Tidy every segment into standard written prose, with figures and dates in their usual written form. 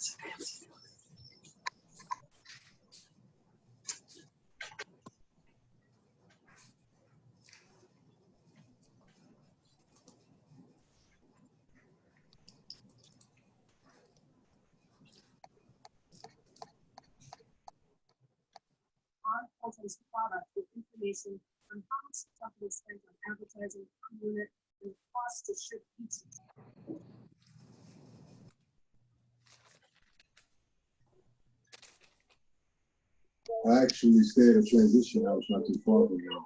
Consultant's product with information on how much the company spent on advertising per unit and the cost to ship each. I actually stayed at Transition. I was not too far from you.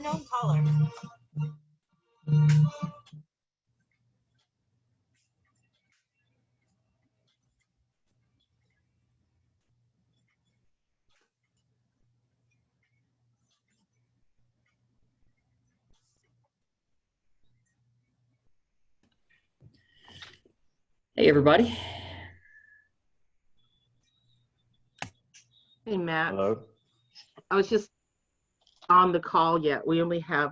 Unknown caller. Hey, everybody. Hey, Matt. Hello. I was just on the call yet. We only have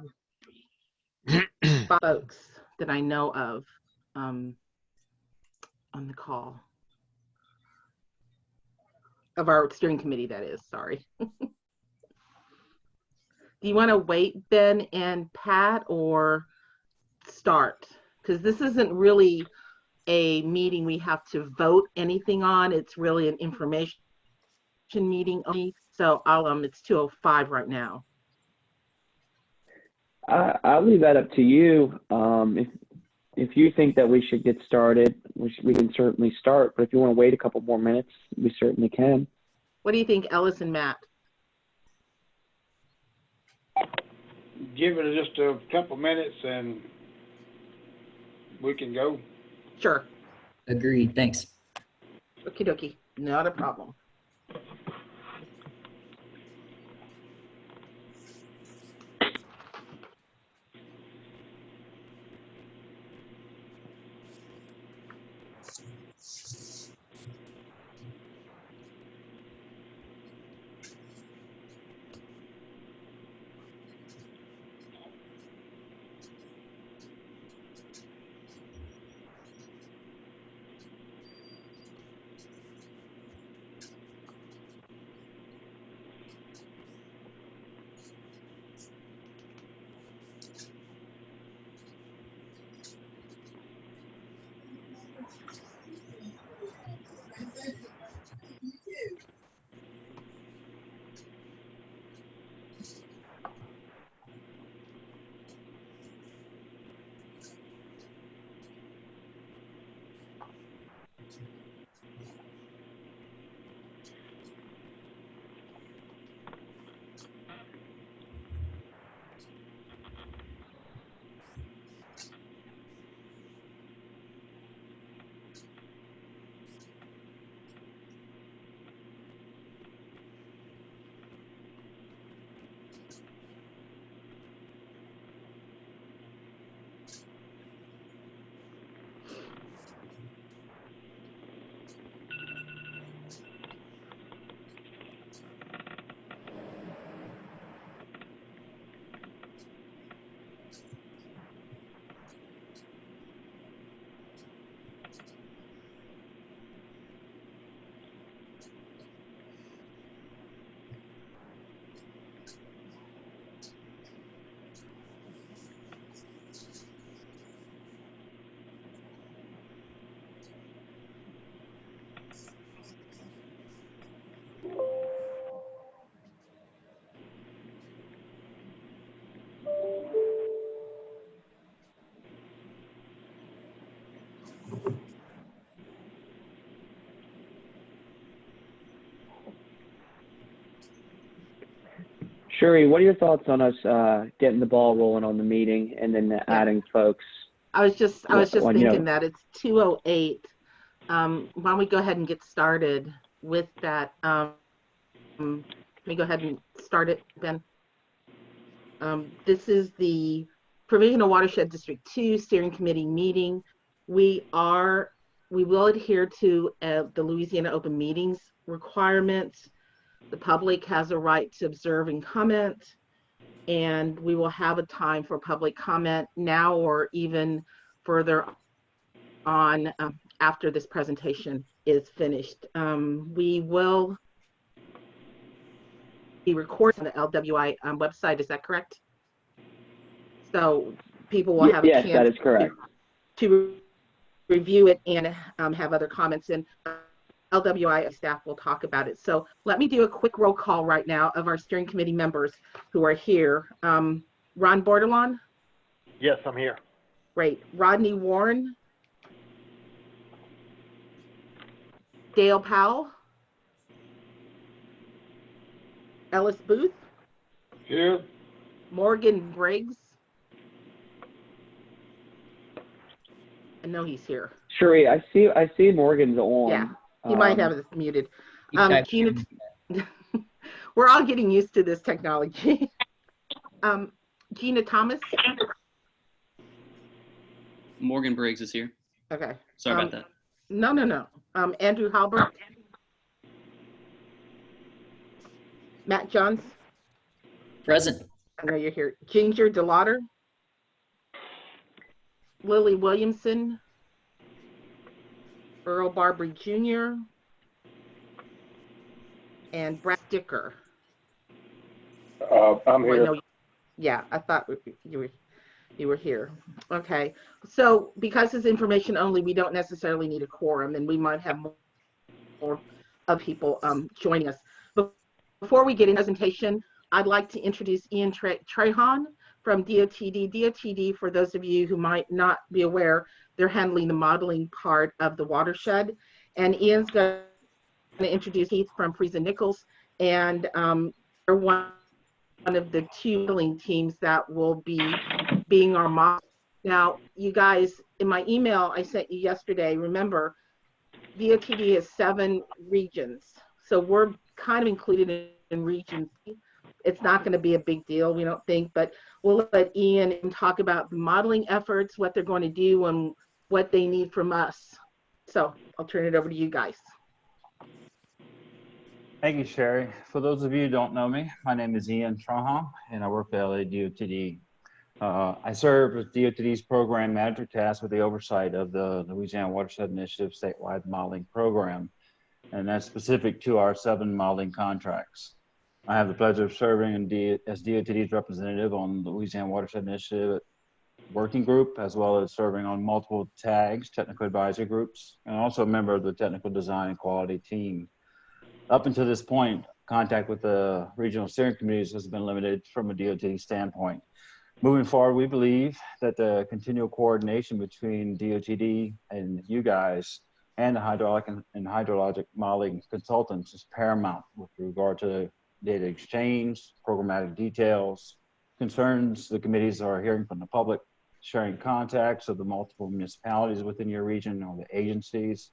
5 folks that I know of on the call. Of our steering committee, that is, sorry. Do you want to wait, Ben and Pat, or start? Because this isn't really a meeting we have to vote anything on. It's really an information meeting only. So it's 2:05 right now. I'll leave that up to you. If you think that we should get started, we can certainly start. But if you want to wait a couple more minutes, we certainly can. What do you think, Ellis and Matt? Give it just a couple minutes and we can go. Sure. Agreed. Thanks. Okie dokie. Not a problem. Shuri, what are your thoughts on us getting the ball rolling on the meeting and then adding folks? I was just Well, you know- thinking that it's 2:08. Why don't we go ahead and get started with that? Can we go ahead and start it, Ben? This is the Provisional Watershed District 2 Steering Committee meeting. We will adhere to the Louisiana Open Meetings requirements. The public has a right to observe and comment, and we will have a time for public comment now or even further on after this presentation is finished. We will be recording on the LWI website, is that correct? So people will have a Yes, chance that is correct. to review it and have other comments, and LWI staff will talk about it. So let me do a quick roll call right now of our steering committee members who are here. Ron Bordelon? Yes, I'm here. Great. Rodney Warren? Dale Powell? Ellis Booth? Here, Morgan Briggs? I know he's here. Shuri, I see Morgan's on. Yeah, he might have this muted. He typed Gina, in. we're all getting used to this technology. Gina Thomas? Morgan Briggs is here. Okay. Sorry about that. No. Andrew Halbert? Matt Johns? Present. I know you're here. Ginger DeLauder? Lily Williamson? Earl Barbary Jr. and Brad Dicker. I'm here. Yeah, I thought you were here. Okay, so because it's information only, we don't necessarily need a quorum, and we might have more of people joining us. But before we get in presentation, I'd like to introduce Ian Trahan from DOTD. DOTD, for those of you who might not be aware, they're handling the modeling part of the watershed. And Ian's going to introduce Heath from Friesen Nichols, and they're one of the two modeling teams that will be being our model. Now, you guys, in my email I sent you yesterday, remember, DOTD has 7 regions. So we're kind of included in region C. It's not going to be a big deal, we don't think, but we'll let Ian talk about the modeling efforts, what they're going to do, and what they need from us. So I'll turn it over to you guys. Thank you, Sherry. For those of you who don't know me, my name is Ian Trahan, and I work for LA DOTD. I serve as DOTD's program manager tasked with the oversight of the Louisiana Watershed Initiative statewide modeling program, and that's specific to our 7 modeling contracts. I have the pleasure of serving as DOTD's representative on the Louisiana Watershed Initiative working group, as well as serving on multiple TAGs, technical advisory groups, and also a member of the technical design and quality team. Up until this point, contact with the regional steering committees has been limited from a DOT standpoint. Moving forward, we believe that the continual coordination between DOTD and you guys and the hydraulic and hydrologic modeling consultants is paramount with regard to data exchange, programmatic details, concerns the committees are hearing from the public, sharing contacts of the multiple municipalities within your region or the agencies,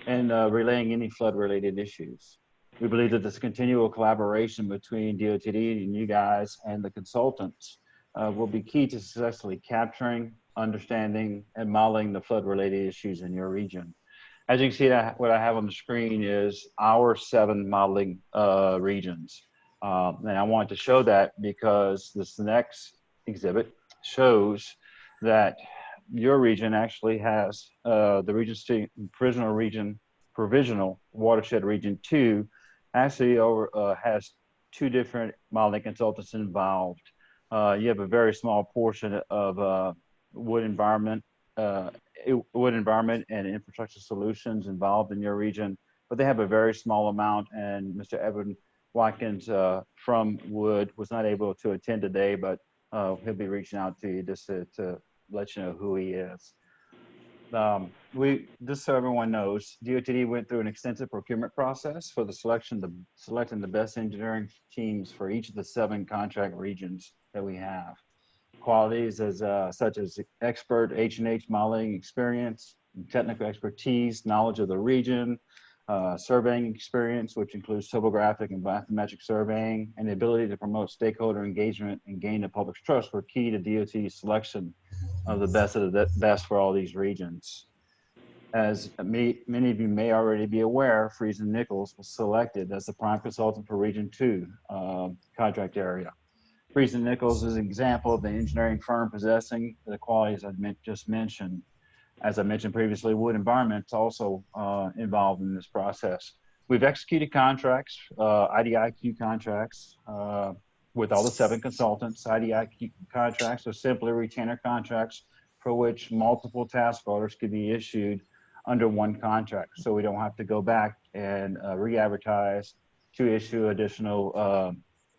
and relaying any flood-related issues. We believe that this continual collaboration between DOTD and you guys and the consultants will be key to successfully capturing, understanding, and modeling the flood-related issues in your region. As you can see, what I have on the screen is our 7 modeling regions. And I want to show that because this next exhibit shows that your region actually has the provisional watershed region 2 actually has 2 different modeling consultants involved. You have a very small portion of wood environment and infrastructure solutions involved in your region, but they have a very small amount. And Mr. Evan Watkins from Wood was not able to attend today, but he'll be reaching out to you just to let you know who he is. Just so everyone knows, DOTD went through an extensive procurement process for the selecting the best engineering teams for each of the 7 contract regions that we have. Qualities such as expert H&H modeling experience, technical expertise, knowledge of the region, surveying experience, which includes topographic and bathymetric surveying, and the ability to promote stakeholder engagement and gain the public's trust were key to DOT's selection of the best for all these regions. As many of you may already be aware, Friesen Nichols was selected as the prime consultant for Region 2 contract area. Friesen Nichols is an example of the engineering firm possessing the qualities I just mentioned. As I mentioned previously, Wood Environment is also involved in this process. We've executed contracts, IDIQ contracts, with all the 7 consultants. IDIQ contracts are simply retainer contracts for which multiple task orders could be issued under one contract. So we don't have to go back and re-advertise to issue additional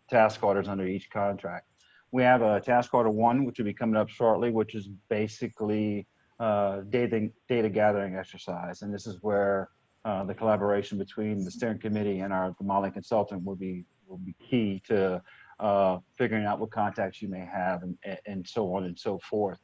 task orders under each contract. We have a task order 1, which will be coming up shortly, which is basically data gathering exercise. And this is where the collaboration between the steering committee and our modeling consultant will be key to figuring out what contacts you may have and so on and so forth.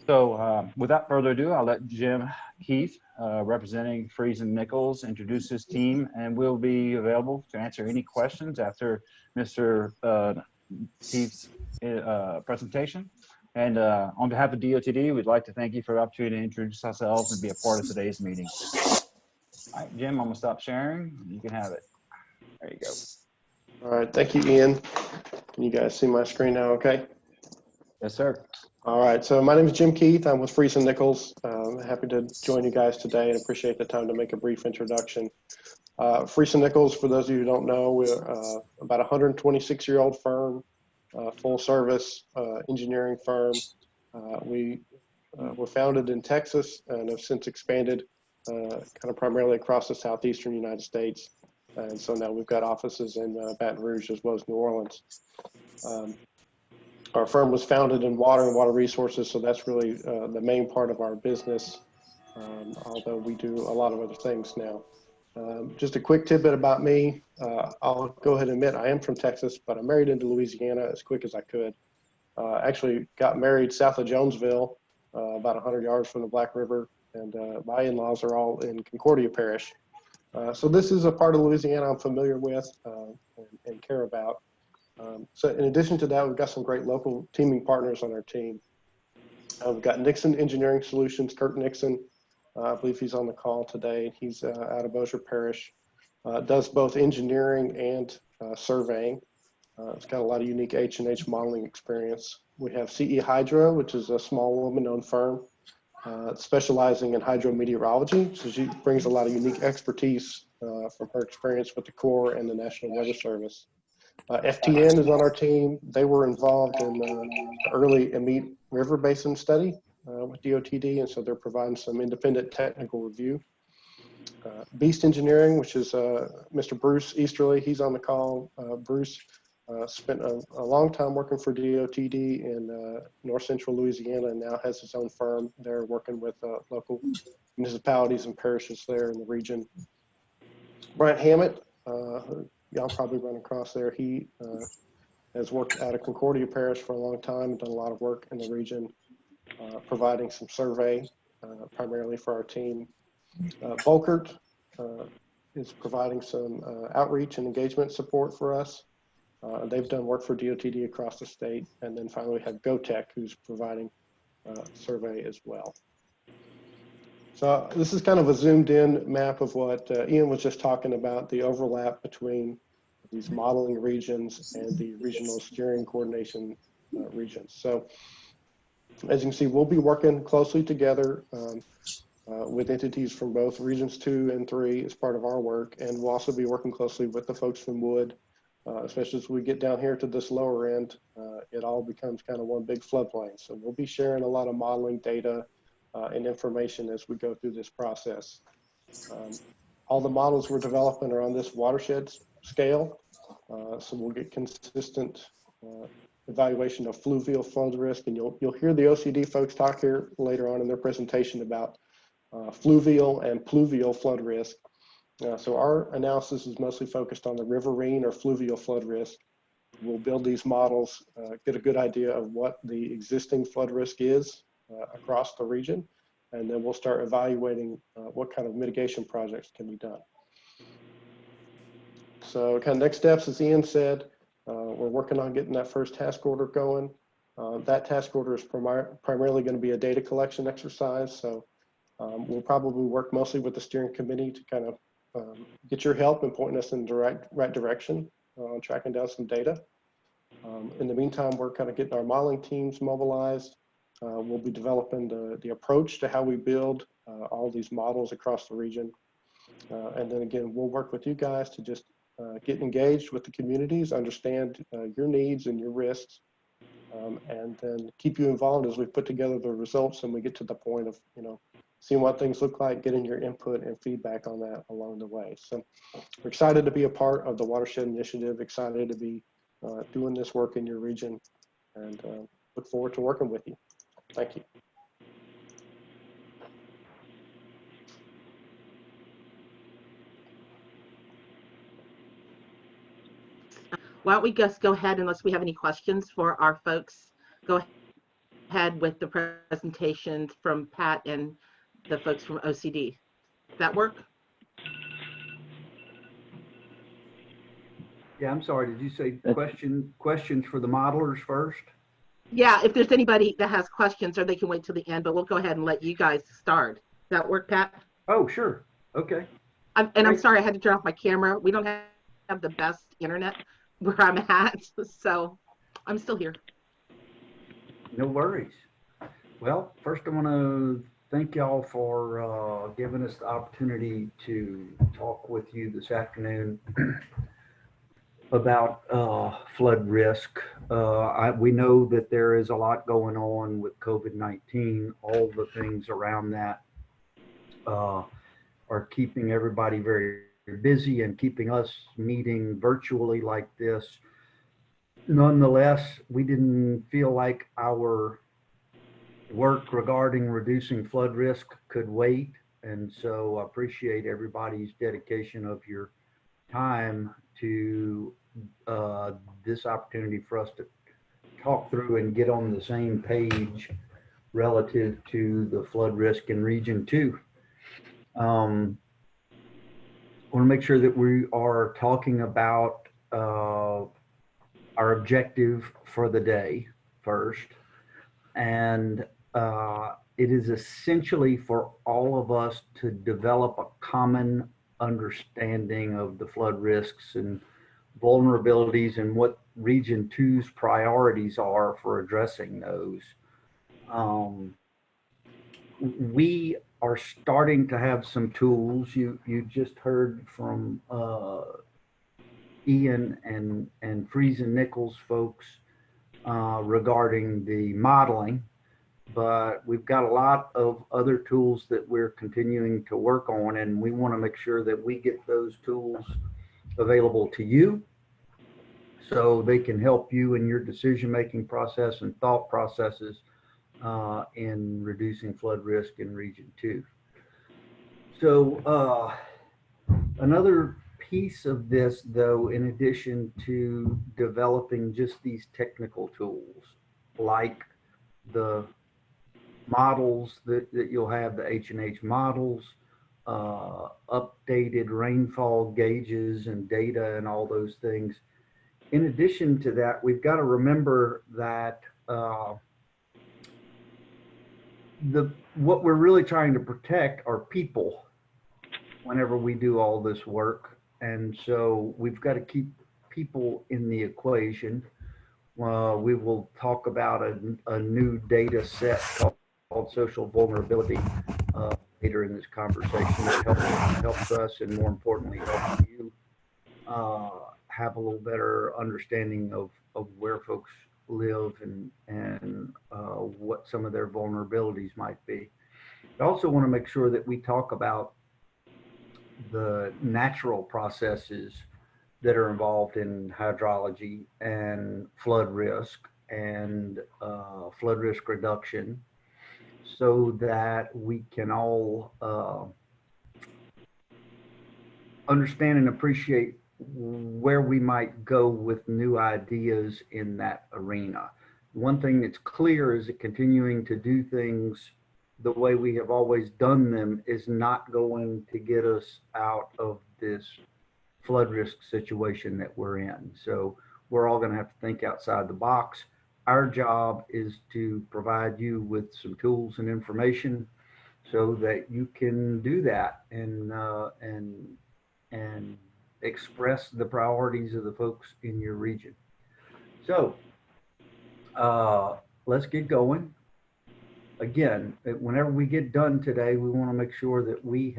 So without further ado, I'll let Jim Keith, representing Friesen Nichols, introduce his team, and we'll be available to answer any questions after Mr. Keith's presentation. And on behalf of DOTD, we'd like to thank you for the opportunity to introduce ourselves and be a part of today's meeting. All right, Jim, I'm gonna stop sharing. You can have it. There you go. All right, thank you, Ian. Can you guys see my screen now, okay? Yes, sir. All right, so my name is Jim Keith. I'm with Friesen Nichols. Happy to join you guys today and appreciate the time to make a brief introduction. Friesen Nichols, for those of you who don't know, we're about a 126-year-old firm, full service engineering firm. We were founded in Texas and have since expanded kind of primarily across the southeastern United States. And so now we've got offices in Baton Rouge as well as New Orleans. Our firm was founded in water and water resources, so that's really the main part of our business, although we do a lot of other things now. Just a quick tidbit about me. I'll go ahead and admit I am from Texas, but I married into Louisiana as quick as I could. Actually got married south of Jonesville, about 100 yards from the Black River, and my in-laws are all in Concordia Parish. So this is a part of Louisiana I'm familiar with and care about. So in addition to that, we've got some great local teaming partners on our team. We've got Nixon Engineering Solutions, Kurt Nixon. I believe he's on the call today. He's out of Bossier Parish. Does both engineering and surveying. It's got a lot of unique H&H modeling experience. We have CE Hydro, which is a small woman-owned firm specializing in hydrometeorology. So she brings a lot of unique expertise from her experience with the Corps and the National Weather Service. FTN is on our team. They were involved in the early Amite River Basin study with DOTD, and so they're providing some independent technical review. Beast Engineering, which is Mr. Bruce Easterly, he's on the call. Bruce spent a long time working for DOTD in north central Louisiana and now has his own firm there working with local municipalities and parishes there in the region. Bryant Hammett, y'all probably run across there. He has worked out of Concordia Parish for a long time and done a lot of work in the region, providing some survey primarily for our team. Volkert is providing some outreach and engagement support for us. They've done work for DOTD across the state. And then finally we have GoTech, who's providing survey as well. So this is kind of a zoomed in map of what Ian was just talking about, the overlap between these modeling regions and the regional steering coordination regions. So as you can see, we'll be working closely together with entities from both regions 2 and 3 as part of our work. And we'll also be working closely with the folks from Wood, especially as we get down here to this lower end. It all becomes kind of one big floodplain. So we'll be sharing a lot of modeling data and information as we go through this process. All the models we're developing are on this watershed scale. So we'll get consistent evaluation of fluvial flood risk, and you'll hear the OCD folks talk here later on in their presentation about fluvial and pluvial flood risk. So our analysis is mostly focused on the riverine or fluvial flood risk. We'll build these models, get a good idea of what the existing flood risk is across the region, and then we'll start evaluating what kind of mitigation projects can be done. So kind of next steps, as Ian said, we're working on getting that first task order going. That task order is primarily going to be a data collection exercise. So we'll probably work mostly with the steering committee to kind of get your help in pointing us in the right direction on tracking down some data. In the meantime, we're kind of getting our modeling teams mobilized. We'll be developing the approach to how we build all these models across the region. And then again, we'll work with you guys to just get engaged with the communities, understand your needs and your risks, and then keep you involved as we put together the results and we get to the point of, seeing what things look like, getting your input and feedback on that along the way. So we're excited to be a part of the Watershed Initiative, excited to be doing this work in your region, and look forward to working with you. Thank you. Why don't we just go ahead, unless we have any questions for our folks, go ahead with the presentations from Pat and the folks from OCD. Does that work? Yeah, I'm sorry. Did you say questions for the modelers first? Yeah, if there's anybody that has questions, or they can wait till the end, but we'll go ahead and let you guys start. Does that work, Pat? Oh, sure. Okay. I'm sorry, I had to turn off my camera. We don't have the best internet where I'm at, so I'm still here. No worries. Well, first I want to thank y'all for giving us the opportunity to talk with you this afternoon about flood risk. We know that there is a lot going on with COVID-19. All the things around that are keeping everybody very busy and keeping us meeting virtually like this. Nonetheless, we didn't feel like our work regarding reducing flood risk could wait. And so I appreciate everybody's dedication of your time to this opportunity for us to talk through and get on the same page relative to the flood risk in Region 2. I want to make sure that we are talking about our objective for the day first. And it is essentially for all of us to develop a common understanding of the flood risks and vulnerabilities and what Region 2's priorities are for addressing those. We are starting to have some tools. You just heard from Ian and Friesen Nichols folks regarding the modeling, but we've got a lot of other tools that we're continuing to work on, and we want to make sure that we get those tools available to you so they can help you in your decision-making process and thought processes in reducing flood risk in Region 2. So another piece of this, though, in addition to developing just these technical tools, like the models that you'll have, the H&H models, updated rainfall gauges and data and all those things. In addition to that, we've got to remember that what we're really trying to protect are people whenever we do all this work. And so we've got to keep people in the equation. We will talk about a new data set called social vulnerability later in this conversation that helps us, and more importantly, helps you have a little better understanding of where folks live and what some of their vulnerabilities might be. I also want to make sure that we talk about the natural processes that are involved in hydrology and flood risk, and flood risk reduction so that we can all understand and appreciate where we might go with new ideas in that arena. One thing that's clear is that continuing to do things the way we have always done them is not going to get us out of this flood risk situation that we're in. So we're all going to have to think outside the box. Our job is to provide you with some tools and information so that you can do that and express the priorities of the folks in your region. So let's get going. Again, whenever we get done today, we want to make sure that we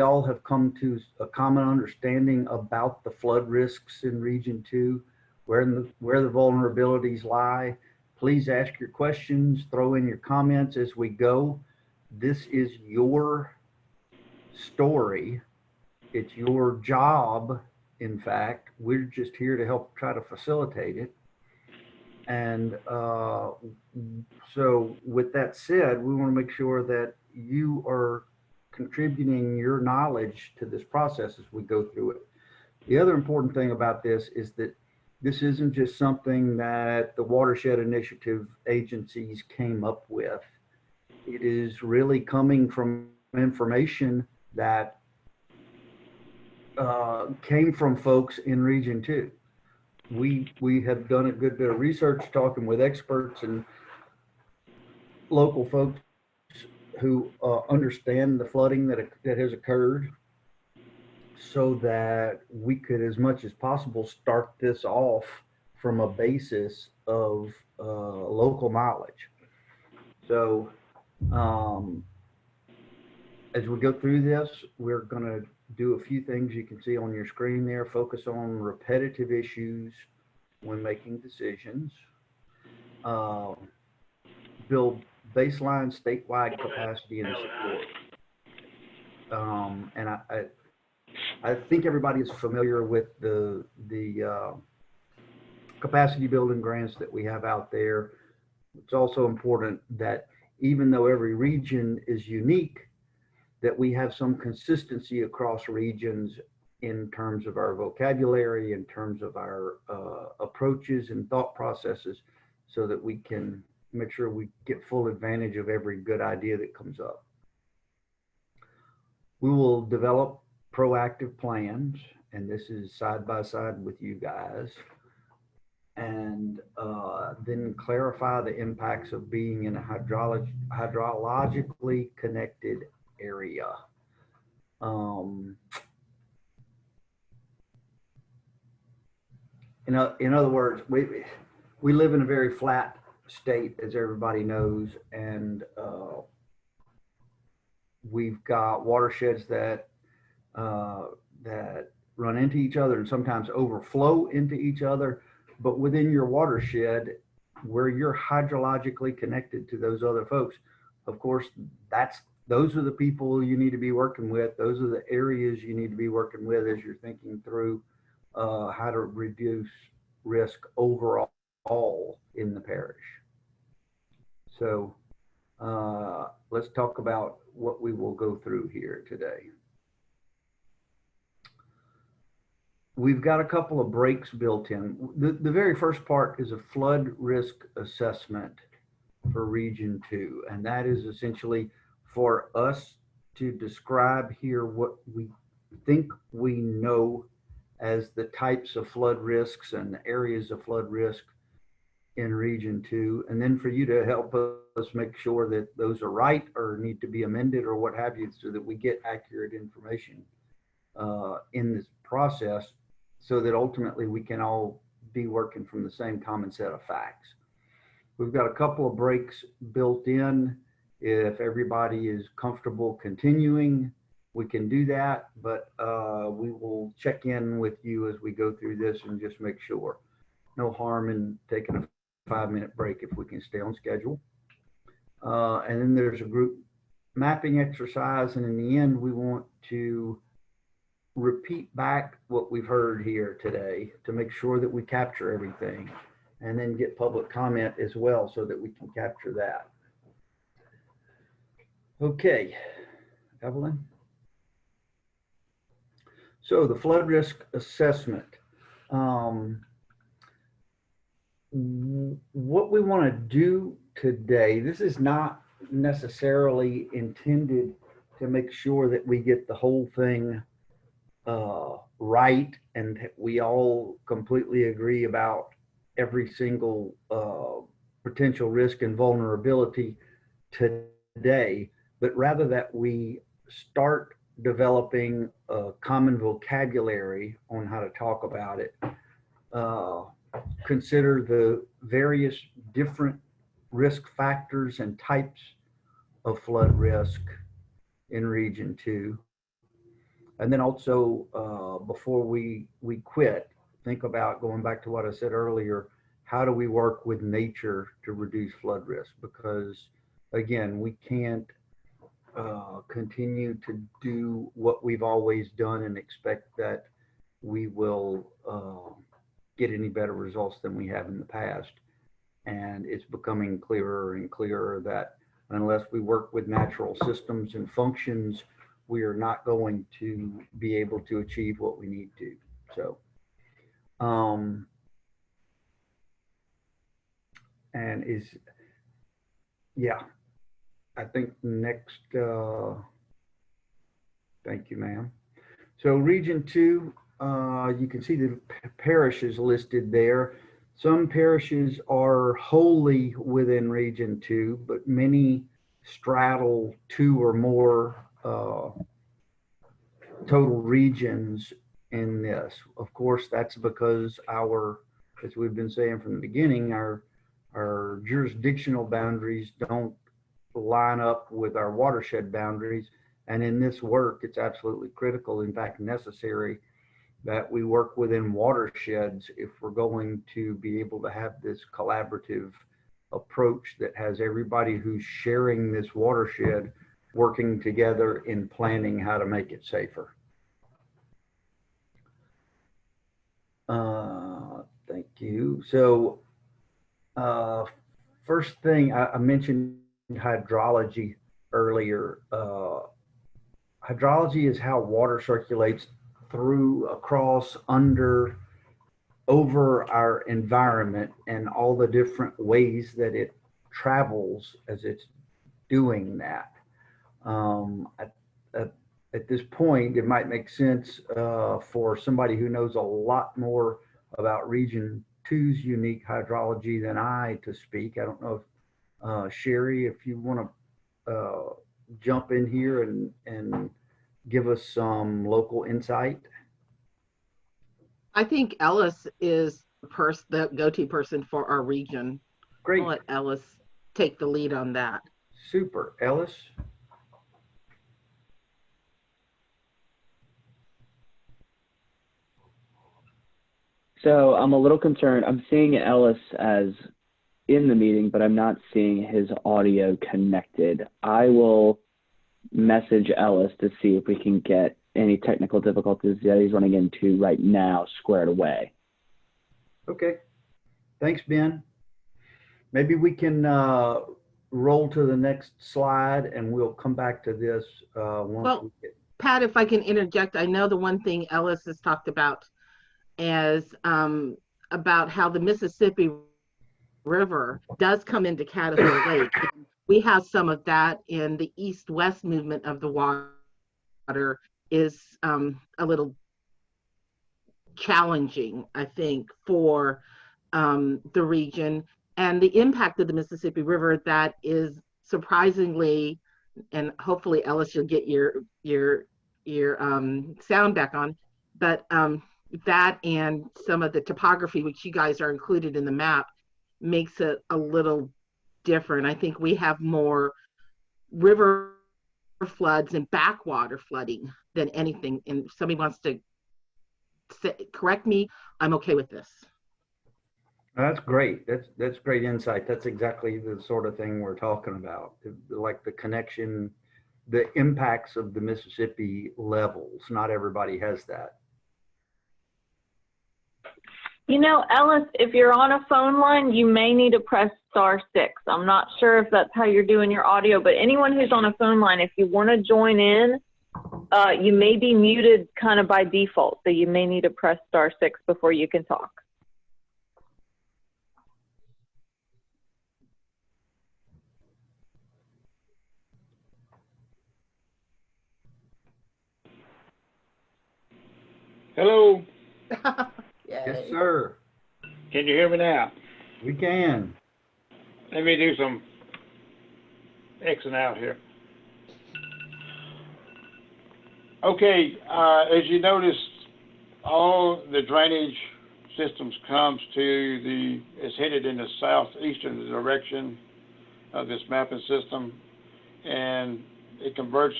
all have come to a common understanding about the flood risks in Region 2, where the vulnerabilities lie. Please ask your questions, throw in your comments as we go. This is your story. It's your job, in fact. We're just here to help try to facilitate it. And so with that said, we want to make sure that you are contributing your knowledge to this process as we go through it. The other important thing about this is that this isn't just something that the Watershed Initiative agencies came up with. It is really coming from information that came from folks in Region 2. We have done a good bit of research talking with experts and local folks who understand the flooding that has occurred, so that we could, as much as possible, start this off from a basis of local knowledge. So as we go through this, we're going to do a few things you can see on your screen there. Focus on repetitive issues when making decisions. Build baseline statewide capacity and support. And I think everybody is familiar with the capacity building grants that we have out there. It's also important that even though every region is unique, that we have some consistency across regions in terms of our vocabulary, in terms of our approaches and thought processes, so that we can make sure we get full advantage of every good idea that comes up. We will develop proactive plans, and this is side by side with you guys, and then clarify the impacts of being in a hydrologically connected area. In other words, we live in a very flat state, as everybody knows, and we've got watersheds that run into each other and sometimes overflow into each other. But within your watershed, where you're hydrologically connected to those other folks, of course, those are the people you need to be working with. Those are the areas you need to be working with as you're thinking through how to reduce risk overall in the parish. So let's talk about what we will go through here today. We've got a couple of breaks built in. The very first part is a flood risk assessment for Region 2, and that is essentially for us to describe here what we think we know as the types of flood risks and areas of flood risk in Region 2, and then for you to help us make sure that those are right or need to be amended or what have you, so that we get accurate information in this process, so that ultimately we can all be working from the same common set of facts. We've got a couple of breaks built in. If everybody is comfortable continuing, we can do that, but we will check in with you as we go through this and just make sure. No harm in taking a 5-minute break if we can stay on schedule. And then there's a group mapping exercise, and in the end, we want to repeat back what we've heard here today to make sure that we capture everything. and then get public comment as well so that we can capture that. Okay, Evelyn. So the flood risk assessment. What we want to do today, this is not necessarily intended to make sure that we get the whole thing right and that we all completely agree about every single potential risk and vulnerability today, but rather that we start developing a common vocabulary on how to talk about it. Consider the various different risk factors and types of flood risk in Region 2. And then also, before we quit, think about, going back to what I said earlier, how do we work with nature to reduce flood risk? Because again, we can't continue to do what we've always done and expect that we will get any better results than we have in the past. And it's becoming clearer and clearer that unless we work with natural systems and functions, we are not going to be able to achieve what we need to. So, and is, yeah, I think next, thank you, ma'am. So Region 2, you can see the parishes listed there. Some parishes are wholly within Region 2, but many straddle 2 or more total regions in this. Of course, that's because our, as we've been saying from the beginning, our jurisdictional boundaries don't line up with our watershed boundaries. And in this work, it's absolutely critical, in fact, necessary, that we work within watersheds if we're going to be able to have this collaborative approach that has everybody who's sharing this watershed working together in planning how to make it safer. Thank you. So first thing, I mentioned hydrology earlier. Hydrology is how water circulates through, across, under, over our environment, and all the different ways that it travels as it's doing that. At this point, it might make sense for somebody who knows a lot more about Region 2's unique hydrology than I to speak. I don't know if Sherry, if you want to jump in here and give us some local insight. I think Ellis is the go-to person for our region. Great. I'll let Ellis take the lead on that. Super. Ellis? So I'm a little concerned. I'm seeing Ellis as in the meeting, but I'm not seeing his audio connected. I will message Ellis to see if we can get any technical difficulties that he's running into right now squared away. Okay. Thanks, Ben. Maybe we can roll to the next slide and we'll come back to this once we get. Pat, if I can interject, I know the one thing Ellis has talked about is about how the Mississippi River does come into Catahoo Lake. We have some of that in the east-west movement of the water is a little challenging, I think, for the region, and the impact of the Mississippi River that is surprisingly, and hopefully Ellis, you'll get your sound back on, but that and some of the topography, which you guys are included in the map, makes it a little different. I think we have more river floods and backwater flooding than anything. And if somebody wants to correct me, I'm okay with this. That's great. That's great insight. That's exactly the sort of thing we're talking about, like the connection, the impacts of the Mississippi levels. Not everybody has that. You know, Ellis, if you're on a phone line, you may need to press *6. I'm not sure if that's how you're doing your audio, but anyone who's on a phone line, if you want to join in, you may be muted kind of by default. So you may need to press *6 before you can talk. Hello, Yes, sir. can you hear me now? We can. Let me do some Xing out here. Okay, as you noticed, all the drainage systems comes to is headed in the southeastern direction of this mapping system, and it converts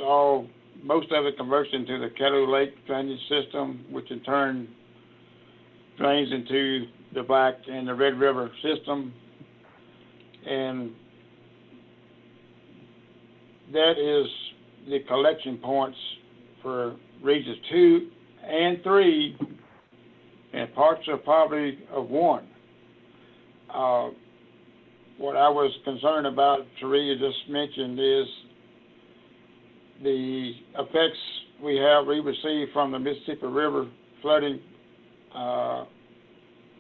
most of it converts into the Caddo Lake drainage system, which in turn drains into the Black and the Red River system. And that is the collection points for regions 2 and 3 and parts of probably of 1. What I was concerned about, Taria just mentioned, is the effects we receive from the Mississippi River flooding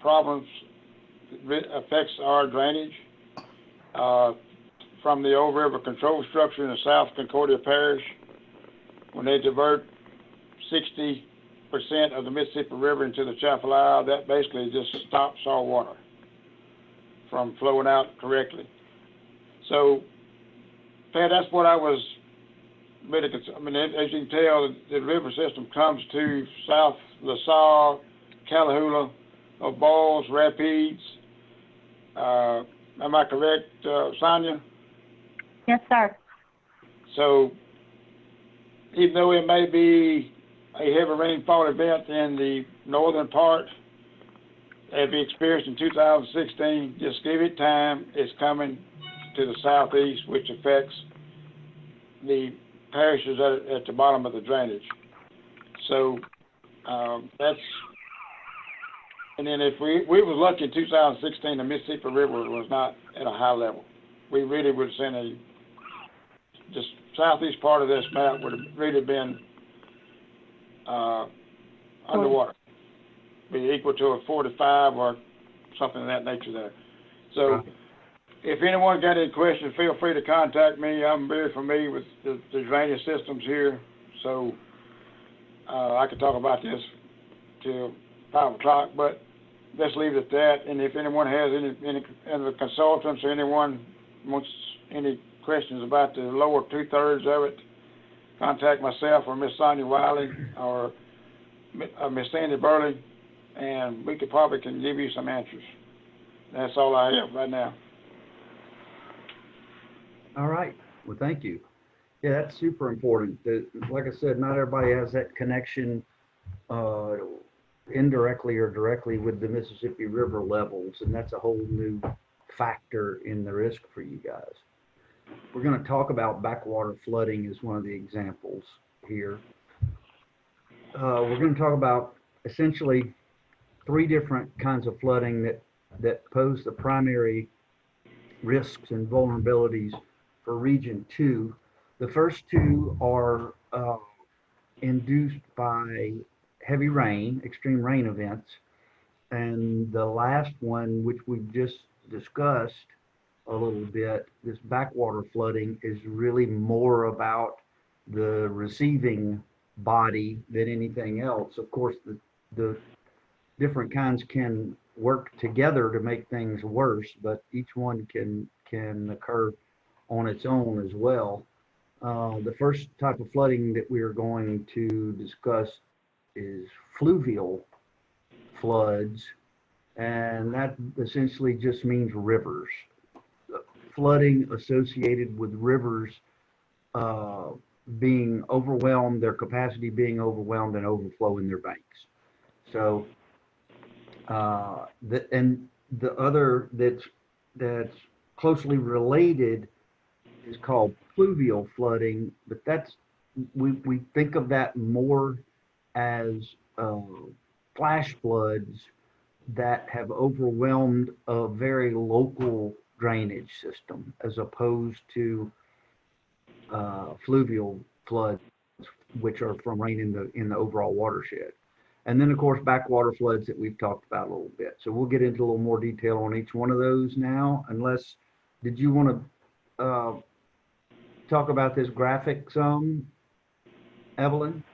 problems affects our drainage from the Old River Control Structure in the South Concordia Parish. When they divert 60% of the Mississippi River into the Chapala, that basically just stops our water from flowing out correctly. So, Pat, that's what I was really concerned. I mean, as you can tell, the river system comes to South LaSalle, Callahoola, Balls, Rapides. Am I correct, Sonia? Yes, sir. So, even though it may be a heavy rainfall event in the northern part, as we experienced in 2016, just give it time. It's coming to the southeast, which affects the parishes at the bottom of the drainage. So that's, and then if we was lucky in 2016, the Mississippi River was not at a high level. We really would have seen just southeast part of this map would have really been underwater, be equal to a 45 or something of that nature there. So if anyone got any questions, feel free to contact me. I'm very familiar with the drainage systems here, so I could talk about this till 5 o'clock, but let's leave it at that. And if anyone has any of the consultants or anyone wants any questions about the lower 2/3 of it, contact myself or Miss Sonia Wiley or Miss Sandy Burley, and we can give you some answers. That's all I have right now. All right. Well, thank you. Yeah, that's super important. Like I said, not everybody has that connection indirectly or directly with the Mississippi River levels, and that's a whole new factor in the risk for you guys. We're going to talk about backwater flooding as one of the examples here. We're going to talk about essentially 3 different kinds of flooding that pose the primary risks and vulnerabilities for Region 2. The first 2 are induced by heavy rain, extreme rain events. And the last one, which we've just discussed a little bit, this backwater flooding, is really more about the receiving body than anything else. Of course, the different kinds can work together to make things worse, but each one can occur on its own as well. The first type of flooding that we are going to discuss is fluvial floods, and that essentially just means rivers. Flooding associated with rivers being overwhelmed, their capacity being overwhelmed and overflowing their banks. So, the other that's closely related is called pluvial flooding, but we think of that more as flash floods that have overwhelmed a very local drainage system as opposed to fluvial floods, which are from rain in the overall watershed. And then, of course, backwater floods that we've talked about a little bit. So we'll get into a little more detail on each one of those now, unless, did you want to talk about this graphic some, Evelyn?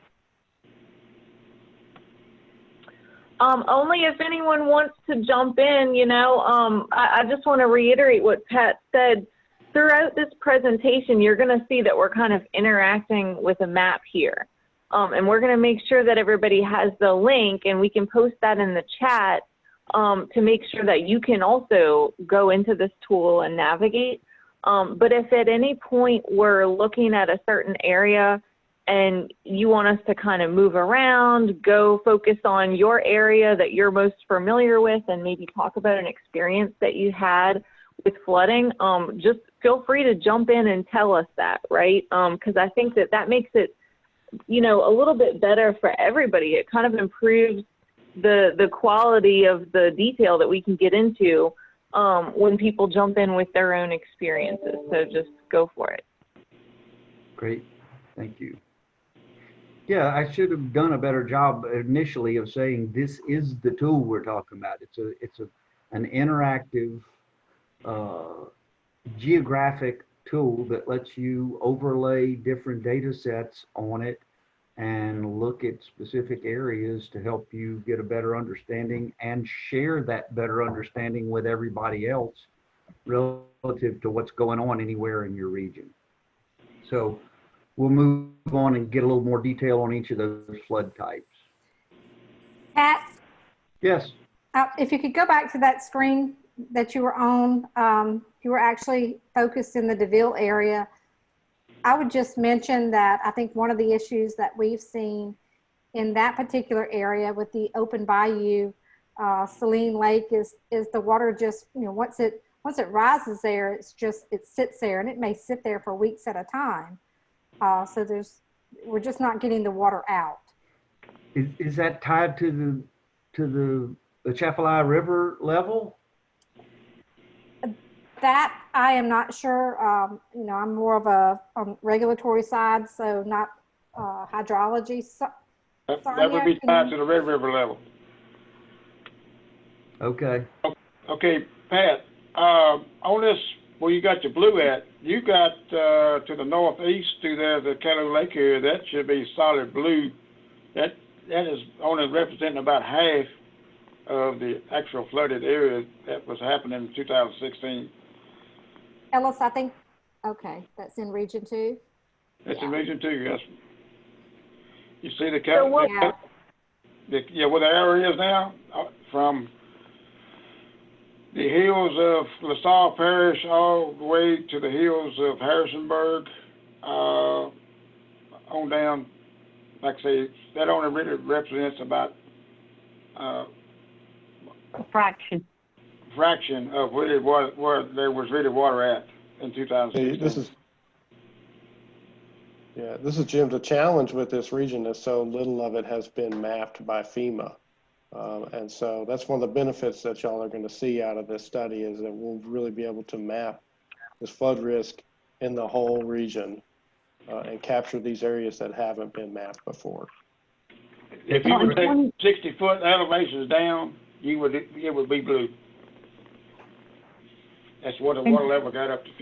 Only if anyone wants to jump in, you know. I just want to reiterate what Pat said. Throughout this presentation, you're going to see that we're kind of interacting with a map here. And we're going to make sure that everybody has the link, and we can post that in the chat to make sure that you can also go into this tool and navigate. But if at any point we're looking at a certain area and you want us to kind of move around, go focus on your area that you're most familiar with, and maybe talk about an experience that you had with flooding, just feel free to jump in and tell us that, right? Because I think that that makes it, you know, a little bit better for everybody. It kind of improves the quality of the detail that we can get into when people jump in with their own experiences. So just go for it. Great, Thank you. Yeah, I should have done a better job initially of saying this is the tool we're talking about. It's an interactive geographic tool that lets you overlay different data sets on it and look at specific areas to help you get a better understanding and share that better understanding with everybody else relative to what's going on anywhere in your region. So we'll move on and get a little more detail on each of those flood types. Pat, Yes. if you could go back to that screen that you were on, you were actually focused in the DeVille area. I would just mention that I think one of the issues that we've seen in that particular area with the open bayou, Saline Lake, is the water just, you know, once it rises there, it sits there, and it may sit there for weeks at a time. So we're just not getting the water out. Is that tied to the Atchafalaya River level? That I am not sure. You know, I'm more of a regulatory side, so not hydrology. That would be tied to the Red River level. Okay. Okay, Pat, on this, where you got your blue at, you got to the northeast through there, the Calhoun Lake area, that should be solid blue. That is only representing about half of the actual flooded area that was happening in 2016. Ellis, I think, okay, that's in region 2. It's in region 2, yes. You see the So what, where the area is now, from the hills of LaSalle Parish all the way to the hills of Harrisonburg, on down, like I say, that only really represents about a fraction of where there was really water at in 2016. This is Jim. The challenge with this region is so little of it has been mapped by FEMA. And so that's one of the benefits that y'all are going to see out of this study, is that we'll really be able to map this flood risk in the whole region and capture these areas that haven't been mapped before. If you would take 60-foot elevations down, it would be blue. That's what the water level got up to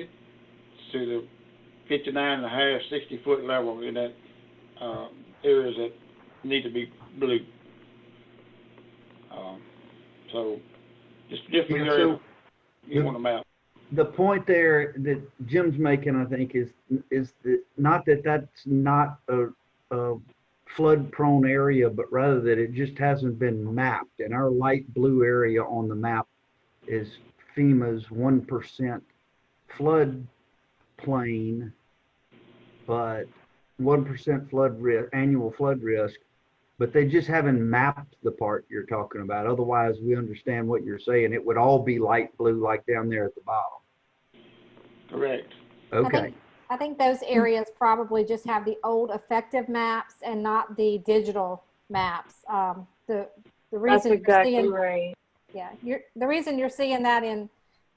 the 59.5, 60-foot level in that areas that need to be blue. So just for your area, you want to map. The point there that Jim's making, I think, is that not that that's not a flood-prone area, but rather that it just hasn't been mapped. And our light blue area on the map is FEMA's 1% flood plain, but 1% flood risk, annual flood risk, but they just haven't mapped the part you're talking about. Otherwise, we understand what you're saying. It would all be light blue like down there at the bottom. Correct. Okay. I think those areas probably just have the old effective maps and not the digital maps. The reason that's exactly you're seeing, right. Yeah, the reason you're seeing that in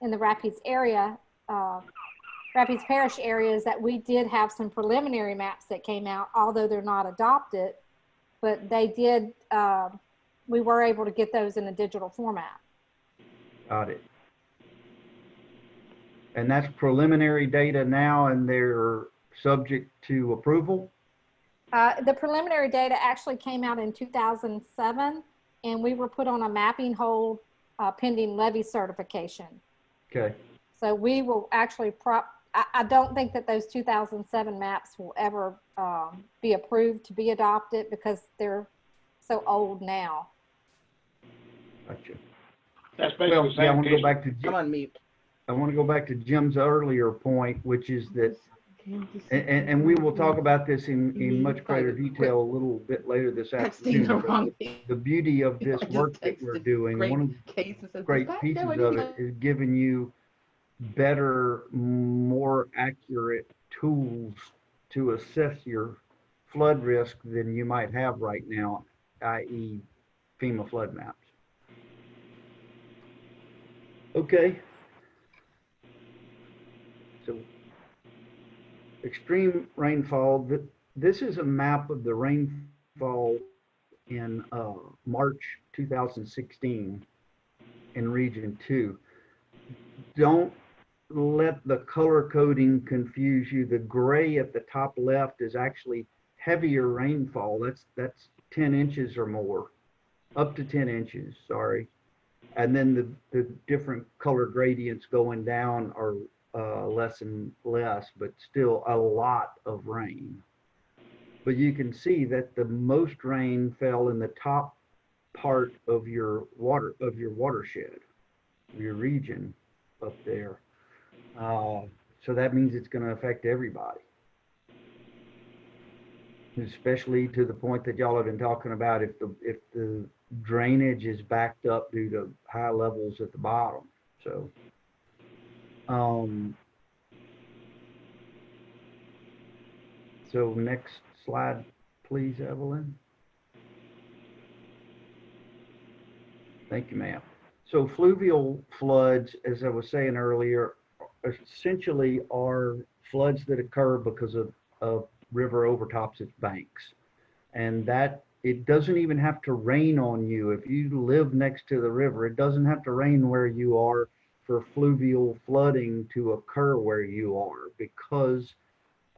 the Rapides area, Rapides Parish area, is that we did have some preliminary maps that came out, although they're not adopted, but they did, we were able to get those in a digital format. Got it. And that's preliminary data now, and they're subject to approval? The preliminary data actually came out in 2007, and we were put on a mapping hold pending levy certification. Okay. So we will actually I don't think that those 2007 maps will ever be approved to be adopted because they're so old now. Gotcha. That's basically Well, the same yeah, I want to case. go back to I'm on mute. I want to go back to Jim's earlier point, which is that, and we will talk about this in much greater detail a little bit later this Texting afternoon. the but wrong thing. The beauty of this Just work that we're texted doing, great one of the cases of great this. pieces No, I of didn't it is giving you better, more accurate tools to assess your flood risk than you might have right now, i.e. FEMA flood maps. Okay. So extreme rainfall, this is a map of the rainfall in March 2016 in region 2. Don't let the color coding confuse you. The gray at the top left is actually heavier rainfall. That's 10 inches or more, up to 10 inches, sorry. And then the different color gradients going down are less and less, but still a lot of rain. But you can see that the most rain fell in the top part of your watershed, your region up there. So that means it's going to affect everybody, especially to the point that y'all have been talking about if the drainage is backed up due to high levels at the bottom. So so next slide, please, Evelyn. Thank you, ma'am. So fluvial floods, as I was saying earlier, essentially are floods that occur because of river overtops its banks. And that it doesn't even have to rain on you. If you live next to the river, it doesn't have to rain where you are for fluvial flooding to occur where you are because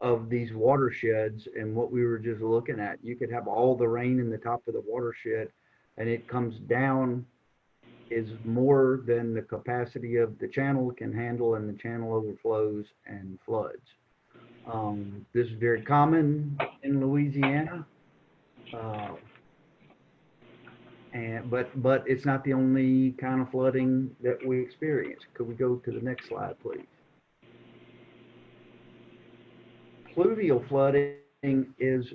of these watersheds and what we were just looking at. You could have all the rain in the top of the watershed and it comes down is more than the capacity of the channel can handle, and the channel overflows and floods. This is very common in Louisiana, but it's not the only kind of flooding that we experience. Could we go to the next slide, please? Pluvial flooding is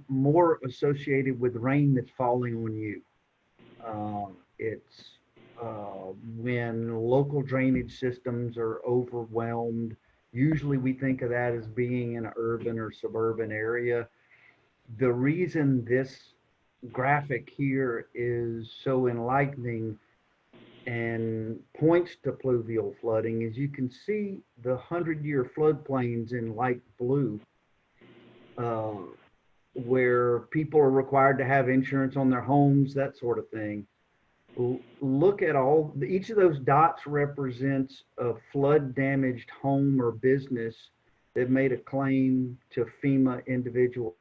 more associated with rain that's falling on you. It's when local drainage systems are overwhelmed. Usually we think of that as being in an urban or suburban area. The reason this graphic here is so enlightening and points to pluvial flooding is you can see the 100-year floodplains in light blue, where people are required to have insurance on their homes, that sort of thing. Look at each of those dots represents a flood damaged home or business that made a claim to FEMA individual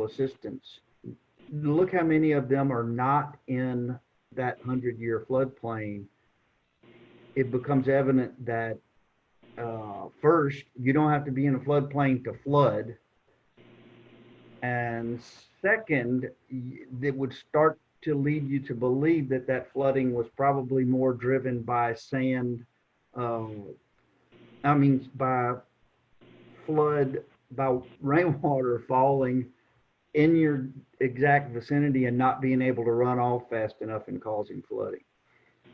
assistance. Look how many of them are not in that 100-year floodplain. It becomes evident that first, you don't have to be in a floodplain to flood. And second, it would start to lead you to believe that that flooding was probably more driven by sand, by rainwater falling in your exact vicinity and not being able to run off fast enough and causing flooding.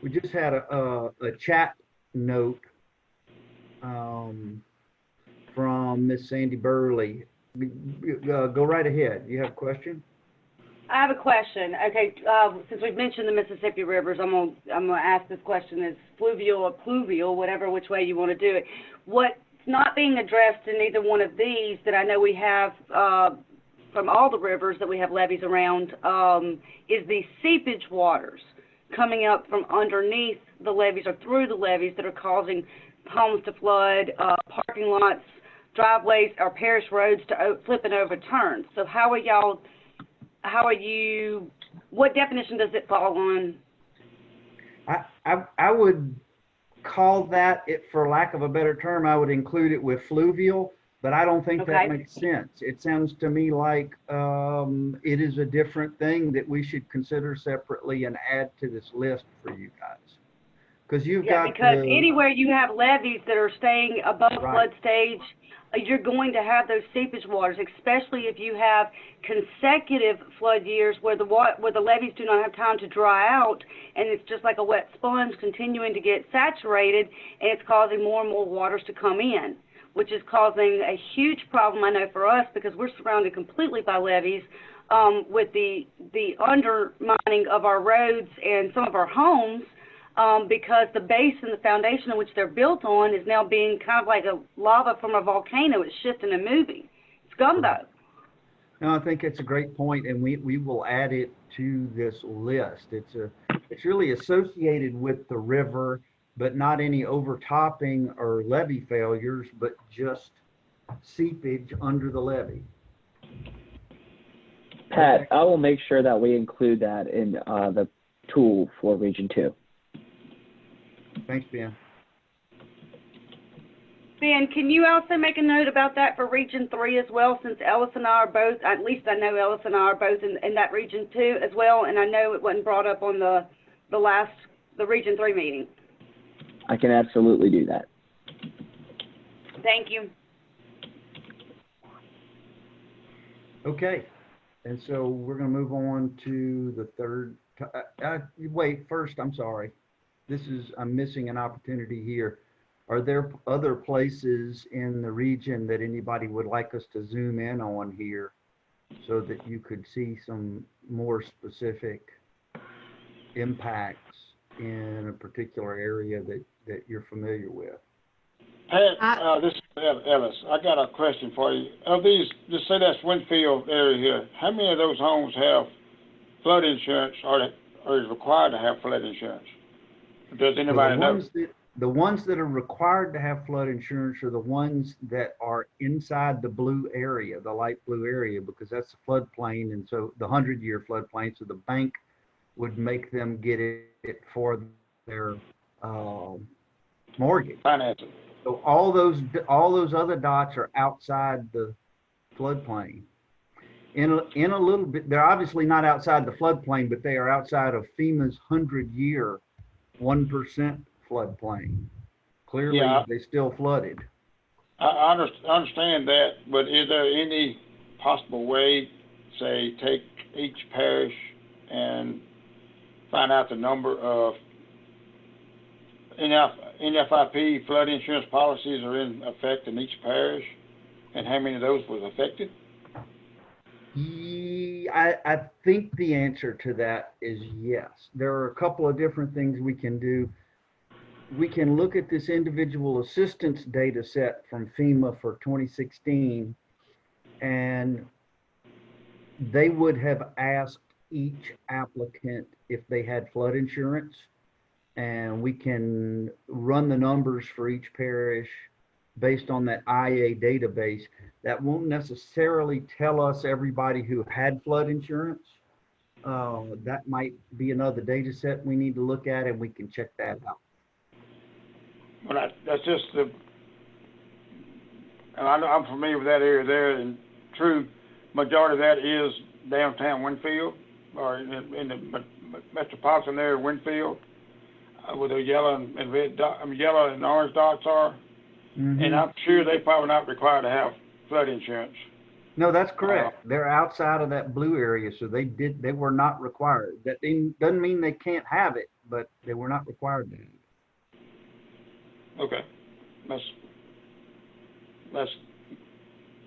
We just had a chat note from Miss Sandy Burley. Go right ahead. You have a question? I have a question. Okay, since we've mentioned the Mississippi rivers, I'm gonna ask this question: is fluvial or pluvial, whatever which way you want to do it? What's not being addressed in either one of these that I know we have from all the rivers that we have levees around is the seepage waters coming up from underneath the levees or through the levees that are causing homes to flood, parking lots, driveways, or parish roads to flip and overturn. So how are you, what definition does it fall on? I would call that, for lack of a better term, I would include it with fluvial, but I don't think that makes sense. It sounds to me like it is a different thing that we should consider separately and add to this list for you guys. Because because anywhere you have levees that are staying above flood stage, you're going to have those seepage waters, especially if you have consecutive flood years where the levees do not have time to dry out, and it's just like a wet sponge continuing to get saturated, and it's causing more and more waters to come in, which is causing a huge problem, I know, for us, because we're surrounded completely by levees, with the undermining of our roads and some of our homes. Because the base and the foundation in which they're built on is now being kind of like a lava from a volcano. It's shifting and moving. It's gumbo. No, I think it's a great point, and we will add it to this list. It's really associated with the river, but not any overtopping or levee failures, but just seepage under the levee. Pat, I will make sure that we include that in the tool for Region 2. Thanks, Ben. Ben, can you also make a note about that for Region 3 as well, since Ellis and I are both, at least I know Ellis and I are both in that Region 2 as well, and I know it wasn't brought up on the Region 3 meeting. I can absolutely do that. Thank you. Okay, and so we're going to move on to the third. Wait, first, I'm sorry. I'm missing an opportunity here. Are there other places in the region that anybody would like us to zoom in on here so that you could see some more specific impacts in a particular area that you're familiar with? Pat, this is Ellis. I got a question for you. Of these, just say that's Winfield area here, how many of those homes have flood insurance or is required to have flood insurance? Does anybody know? The ones that are required to have flood insurance are the ones that are inside the blue area, the light blue area, because that's the floodplain, and so the 100-year floodplain. So the bank would make them get it for their mortgage. Financing. So all those other dots are outside the floodplain. In a little bit, they're obviously not outside the floodplain, but they are outside of FEMA's 100-year 1% floodplain. Clearly, they still flooded. I understand that, but is there any possible way, say, take each parish and find out the number of NFIP flood insurance policies are in effect in each parish, and how many of those was affected? I think the answer to that is yes. There are a couple of different things we can do. We can look at this individual assistance data set from FEMA for 2016, and they would have asked each applicant if they had flood insurance, and we can run the numbers for each parish based on that IA database. That won't necessarily tell us everybody who had flood insurance. That might be another data set we need to look at, and we can check that out. Well, that's just and I'm familiar with that area there, and true, majority of that is downtown Winfield, or in the metropolitan area of Winfield, where the yellow and red yellow and orange dots are. Mm-hmm. And I'm sure they probably not required to have flood insurance. No, that's correct. They're outside of that blue area, so they were not required. That doesn't mean they can't have it, but they were not required to have it. Okay, that's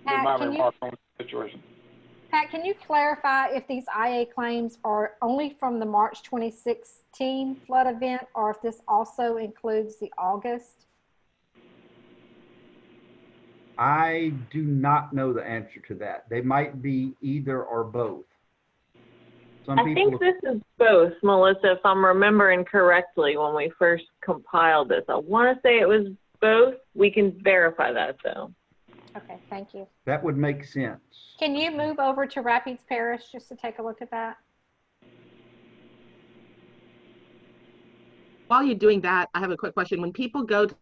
Pat, my remark on the situation. Pat, can you clarify if these IA claims are only from the March 2016 flood event, or if this also includes the August? I do not know the answer to that. They might be either or both. Some I think this is both, Melissa, if I'm remembering correctly when we first compiled this. I want to say it was both. We can verify that, though. Okay, thank you. That would make sense. Can you move over to Rapides Parish just to take a look at that? While you're doing that, I have a quick question. When people go to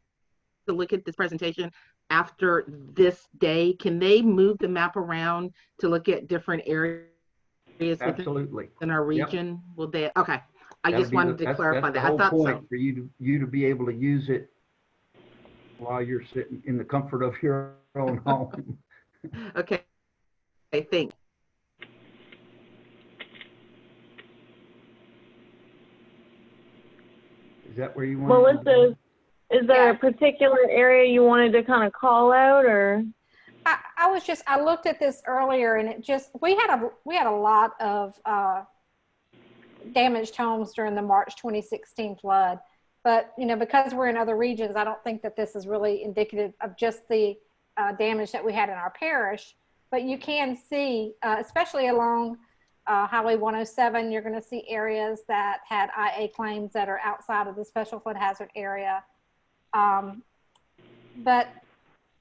look at this presentation after this day, can they move the map around to look at different areas Absolutely. in our region? Will they? Okay. I just wanted to clarify that. I That's the thought whole so. point, for you to be able to use it while you're sitting in the comfort of your own home. Okay. I think. Is that where you want? Melissa, is there a particular area you wanted to kind of call out, or? I looked at this earlier, and it just, we had a lot of damaged homes during the March 2016 flood. But, you know, because we're in other regions, I don't think that this is really indicative of just the damage that we had in our parish. But you can see, especially along Highway 107, you're going to see areas that had IA claims that are outside of the special flood hazard area. But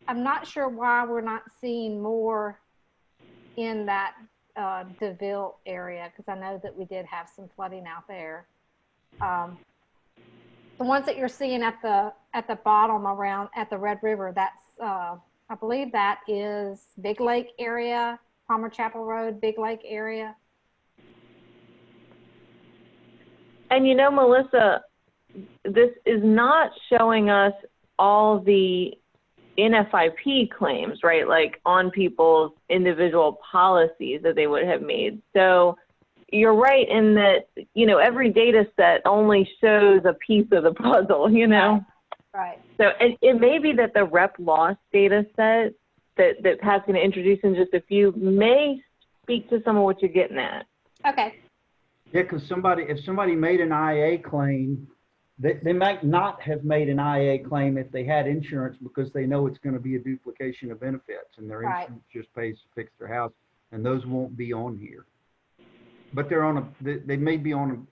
I'm not sure why we're not seeing more in that DeVille area, because I know that we did have some flooding out there. The ones that you're seeing at the bottom around at the Red River, that's I believe that is Big Lake area, Palmer Chapel Road, Big Lake area. And you know, Melissa, this is not showing us all the NFIP claims, right? Like on people's individual policies that they would have made. So you're right in that, you know, every data set only shows a piece of the puzzle, you know? Right. So it may be that the rep loss data set that Pat's going to introduce in just a few may speak to some of what you're getting at. Okay. Yeah, because if somebody made an IA claim, they might not have made an IA claim if they had insurance, because they know it's going to be a duplication of benefits, and their insurance just pays to fix their house, and those won't be on here. But they're on they may be on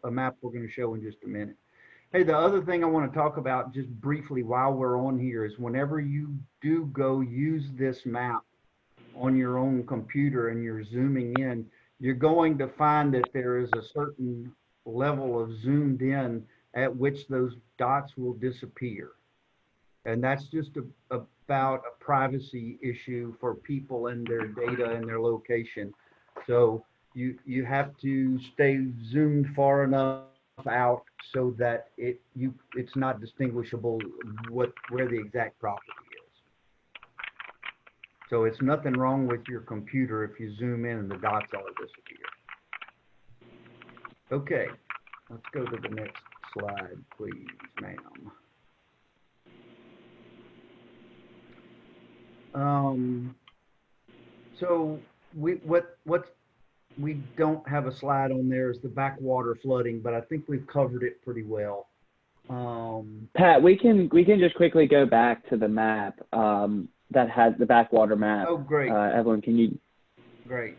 a map we're going to show in just a minute. Hey, the other thing I want to talk about just briefly while we're on here is whenever you do go use this map on your own computer and you're zooming in, you're going to find that there is a certain level of zoomed in at which those dots will disappear. And that's just about a privacy issue for people and their data and their location. So you have to stay zoomed far enough out so that it's not distinguishable where the exact property is. So it's nothing wrong with your computer if you zoom in and the dots all disappear. Okay, let's go to the next slide, please, ma'am. So we don't have a slide on there is the backwater flooding, but I think we've covered it pretty well. Pat, we can just quickly go back to the map that has the backwater map. Oh, great. Evelyn, can you? Great.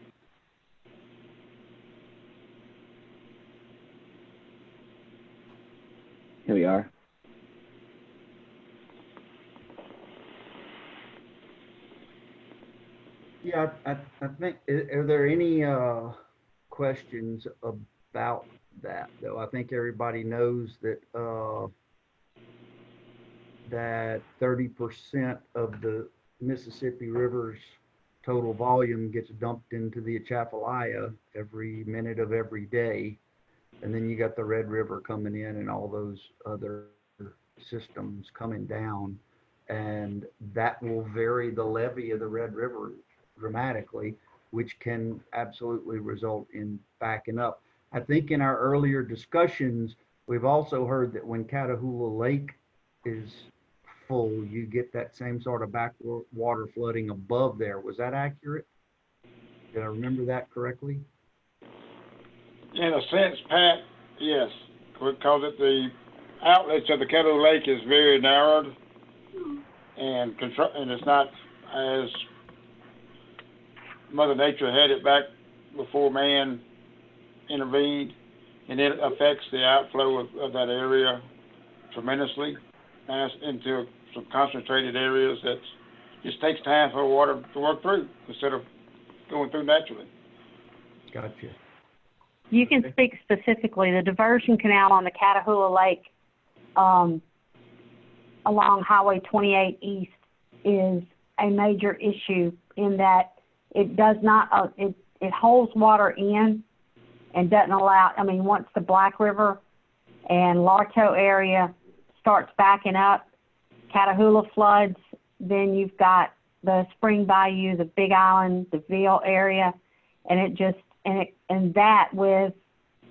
Here we are. Yeah, I think, are there any questions about that, though? I think everybody knows that that 30% of the Mississippi River's total volume gets dumped into the Atchafalaya every minute of every day. And then you got the Red River coming in and all those other systems coming down. And that will vary the levee of the Red River dramatically, which can absolutely result in backing up. I think in our earlier discussions, we've also heard that when Catahoula Lake is full, you get that same sort of backwater flooding above there. Was that accurate? Did I remember that correctly? In a sense, Pat, yes, because the outlets of the Caddo Lake is very narrowed, and it's not as Mother Nature had it back before man intervened, and it affects the outflow of that area tremendously into some concentrated areas that just takes time for water to work through instead of going through naturally. Gotcha. You can speak specifically. The diversion canal on the Catahoula Lake along Highway 28 East is a major issue in that it does not, it holds water in and doesn't allow, I mean, once the Black River and Larto area starts backing up, Catahoula floods, then you've got the Spring Bayou, the Big Island, the Ville area, and it just, and that with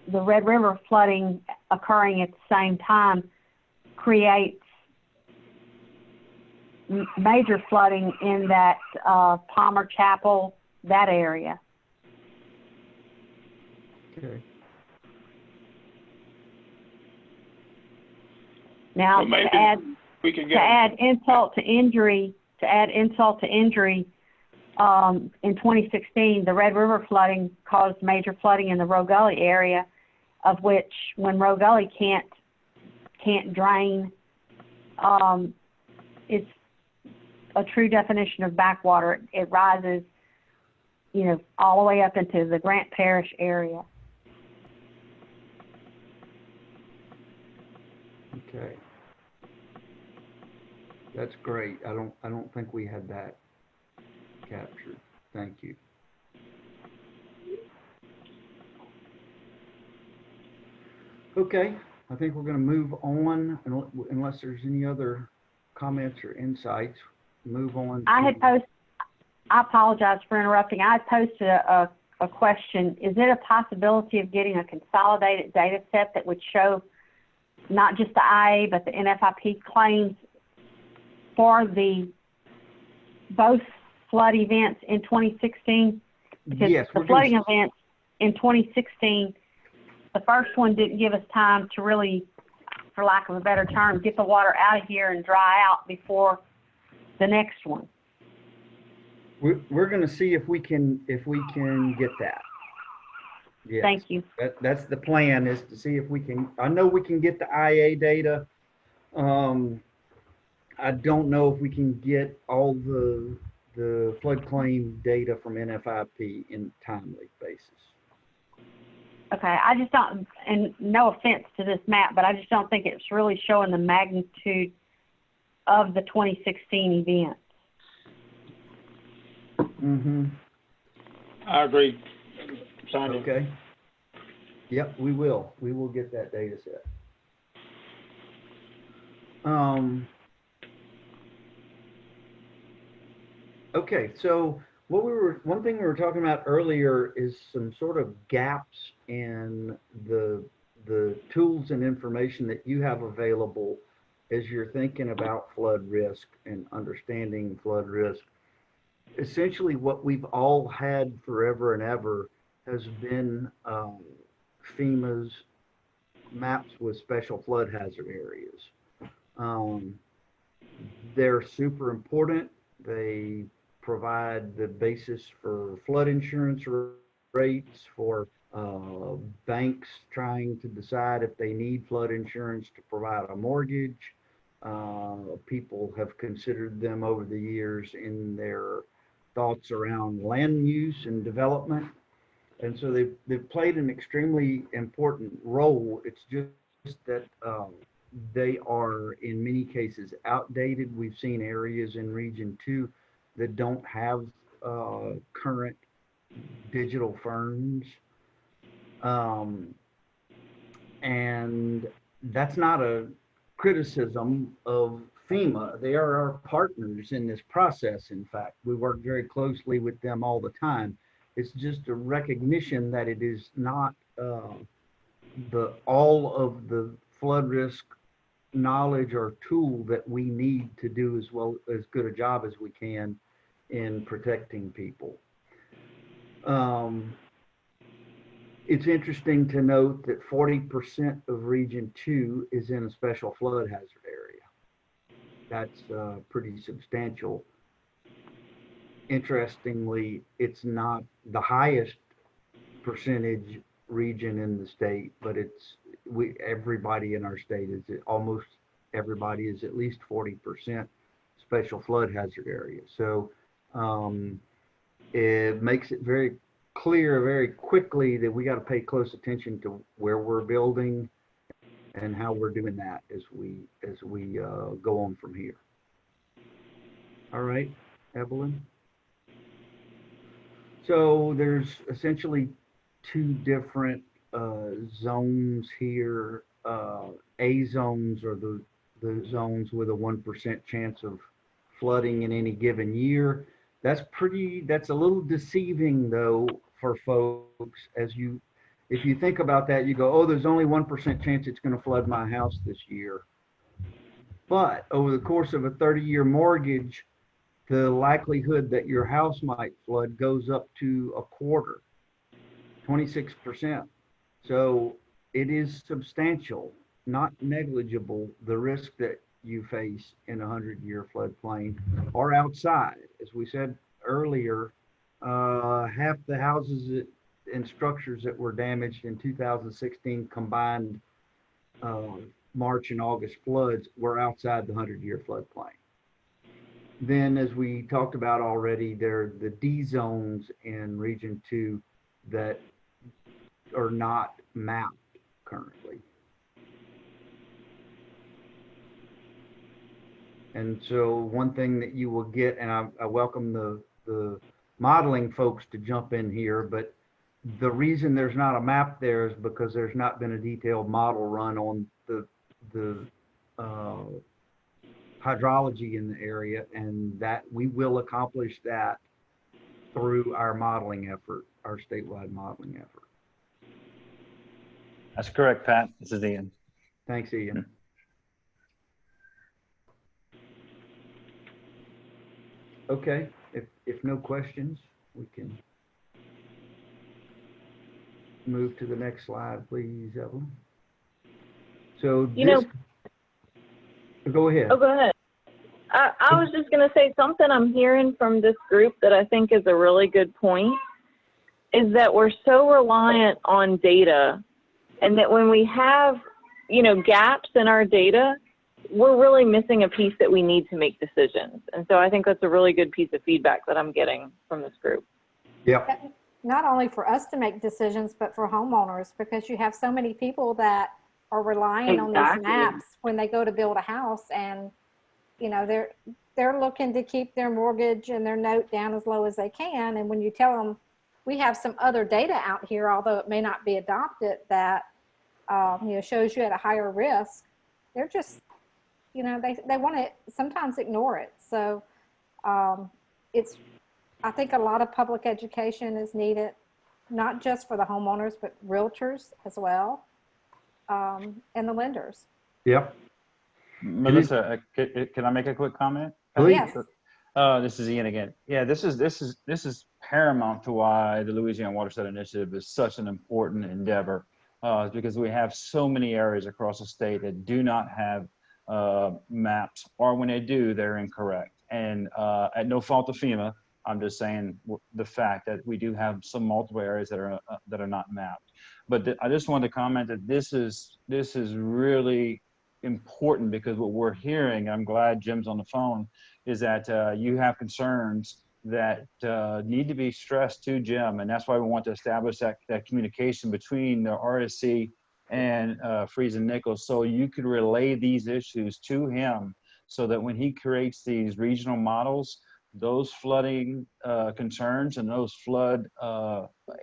the Red River flooding occurring at the same time creates major flooding in that Palmer Chapel, that area. Okay. Now, Well, maybe to add we can to get add insult to injury, in 2016, the Red River flooding caused major flooding in the Roe Gully area, of which when Roe Gully can't drain, it's a true definition of backwater. It rises, you know, all the way up into the Grant Parish area. Okay. That's great. I don't think we had that captured. Thank you. Okay, I think we're going to move on unless there's any other comments or insights. Move on. I apologize for interrupting. I had posted a question. Is it a possibility of getting a consolidated data set that would show not just the IA, but the NFIP claims for both flood events in 2016? Because yes, the flooding events in 2016, the first one didn't give us time to really, for lack of a better term, get the water out of here and dry out before the next one. We're going to see if we can get that. Yes. Thank you. That's the plan, is to see if we can. I know we can get the IA data. I don't know if we can get all the flood claim data from NFIP in a timely basis. Okay, I just don't, and no offense to this map, but I just don't think it's really showing the magnitude of the 2016 event. Mm-hmm. I agree, Sonia. Okay. Yep, we will. We will get that data set. Okay, so one thing we were talking about earlier is some sort of gaps in the tools and information that you have available as you're thinking about flood risk and understanding flood risk. Essentially, what we've all had forever and ever has been FEMA's maps with special flood hazard areas. They're super important. They provide the basis for flood insurance rates for banks trying to decide if they need flood insurance to provide a mortgage. People have considered them over the years in their thoughts around land use and development. And so they've played an extremely important role. It's just that they are in many cases outdated. We've seen areas in Region 2 that don't have current digital ferns. And that's not a criticism of FEMA. They are our partners in this process. In fact, we work very closely with them all the time. It's just a recognition that it is not all of the flood risk knowledge or tool that we need to do as good a job as we can in protecting people. It's interesting to note that 40% of Region 2 is in a special flood hazard area. That's pretty substantial. Interestingly, it's not the highest percentage region in the state, but everybody in our state is, almost everybody is at least 40% special flood hazard area. So it makes it very clear very quickly that we got to pay close attention to where we're building and how we're doing that as we go on from here. All right, Evelyn. So there's essentially two different zones here. A zones are the zones with a 1% chance of flooding in any given year. That's a little deceiving though for folks. If you think about that, you go, oh, there's only 1% chance it's going to flood my house this year. But over the course of a 30-year mortgage, the likelihood that your house might flood goes up to a quarter, 26%. So it is substantial, not negligible, the risk that you face in a 100-year floodplain or outside. As we said earlier, half the houses and structures that were damaged in 2016 combined March and August floods were outside the 100-year floodplain. Then, as we talked about already, there are the D zones in Region 2 that are not mapped currently. And so one thing that you will get, and I welcome the modeling folks to jump in here, but the reason there's not a map there is because there's not been a detailed model run on the hydrology in the area, and that we will accomplish that through our modeling effort, our statewide modeling effort. That's correct, Pat. This is Ian. Thanks, Ian. Okay, if no questions, we can move to the next slide, please, Evelyn. So go ahead. Oh, go ahead. I was just going to say something I'm hearing from this group that I think is a really good point, is that we're so reliant on data, and that when we have, gaps in our data, we're really missing a piece that we need to make decisions. And so I think that's a really good piece of feedback that I'm getting from this group. Yeah. Not only for us to make decisions, but for homeowners, because you have so many people that are relying on these maps when they go to build a house, and they're looking to keep their mortgage and their note down as low as they can. And when you tell them we have some other data out here, although it may not be adopted, that shows you at a higher risk, they're just they want to sometimes ignore it. So I think a lot of public education is needed, not just for the homeowners, but realtors as well, and the lenders. Yep. Melissa, can I make a quick comment? Yes. This is Ian again. Yeah, this is paramount to why the Louisiana Watershed Initiative is such an important endeavor, because we have so many areas across the state that do not have maps, or when they do, they're incorrect. And at no fault of FEMA, I'm just saying the fact that we do have some multiple areas that are not mapped. But I just wanted to comment that this is really important, because what we're hearing, I'm glad Jim's on the phone, is that you have concerns that need to be stressed to Jim, and that's why we want to establish that communication between the RSC and Friesen Nichols, so you could relay these issues to him, so that when he creates these regional models, those flooding concerns and those flood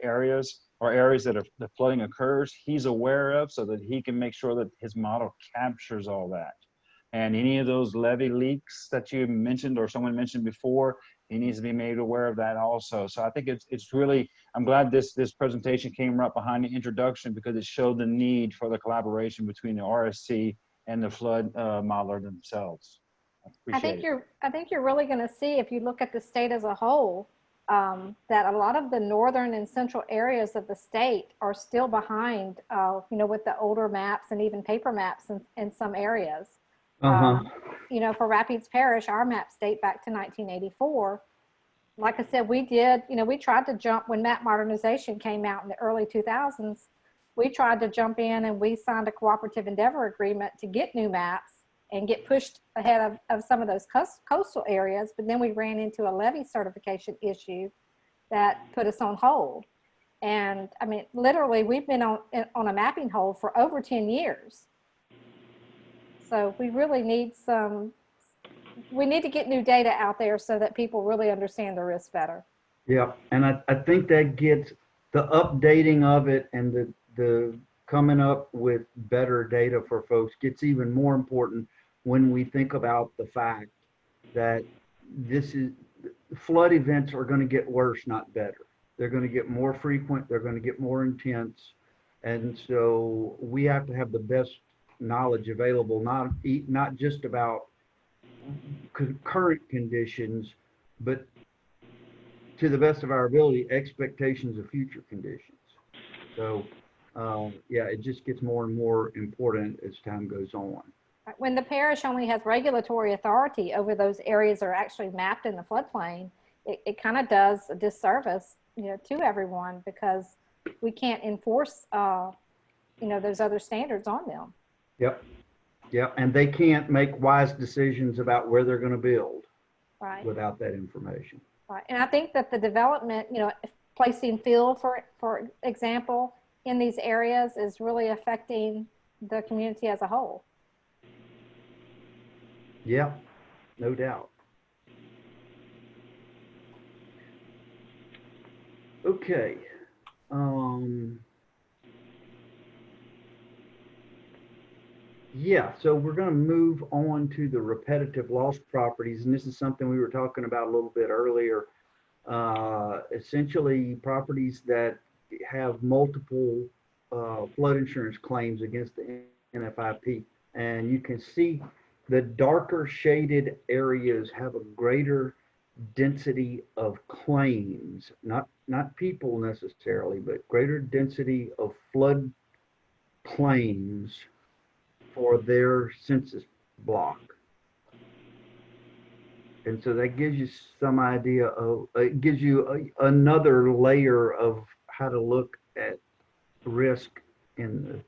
areas or areas that the flooding occurs, he's aware of, so that he can make sure that his model captures all that. And any of those levee leaks that you mentioned or someone mentioned before, he needs to be made aware of that also. So I think it's really, I'm glad this presentation came right behind the introduction, because it showed the need for the collaboration between the RSC and the flood modeler themselves. I think you're really going to see, if you look at the state as a whole, that a lot of the northern and central areas of the state are still behind, with the older maps and even paper maps in some areas. For Rapides Parish, our maps date back to 1984. Like I said, we tried to jump when map modernization came out in the early 2000s. We tried to jump in and we signed a cooperative endeavor agreement to get new maps and get pushed ahead of some of those coastal areas. But then we ran into a levy certification issue that put us on hold. And I mean, literally, we've been on a mapping hold for over 10 years. So we really need we need to get new data out there so that people really understand the risk better. Yeah, and I think that gets the updating of it and the coming up with better data for folks gets even more important when we think about the fact that flood events are going to get worse, not better. They're going to get more frequent. They're going to get more intense. And so we have to have the best knowledge available, not just about current conditions, but to the best of our ability, expectations of future conditions. So it just gets more and more important as time goes on. When the parish only has regulatory authority over those areas that are actually mapped in the floodplain, it kind of does a disservice, to everyone, because we can't enforce, those other standards on them. Yep. And they can't make wise decisions about where they're going to build without that information. Right. And I think that the development, placing fill, for example, in these areas is really affecting the community as a whole. Yeah, no doubt. Okay. So we're going to move on to the repetitive loss properties, and this is something we were talking about a little bit earlier. Essentially, properties that have multiple flood insurance claims against the NFIP, and you can see the darker shaded areas have a greater density of claims, not people necessarily, but greater density of flood claims for their census block. And so that gives you some idea of, it gives you another layer of how to look at risk in the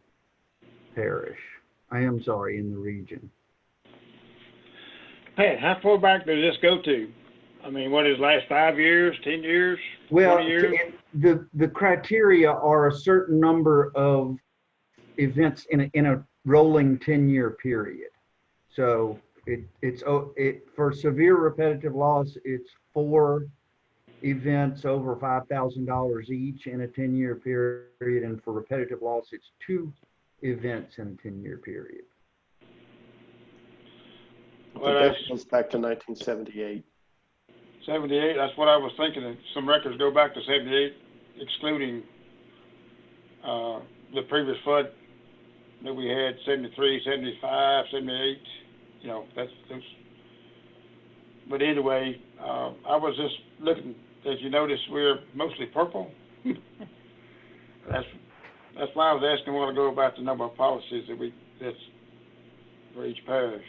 parish. In the region. Pat, how far back does this go to? I mean, what is last 5 years, 10 years, 20 years? The criteria are a certain number of events in a rolling 10-year period. So it's for severe repetitive loss, it's 4 events over $5,000 each in a 10-year period, and for repetitive loss, it's 2 events in a 10-year period. Well, that goes back to 1978. 78, that's what I was thinking. Some records go back to 78, excluding the previous flood that we had, 73, 75, 78. That's those. But anyway, I was just looking, as you notice, we're mostly purple. That's why I was asking a while ago about the number of policies that's for each parish.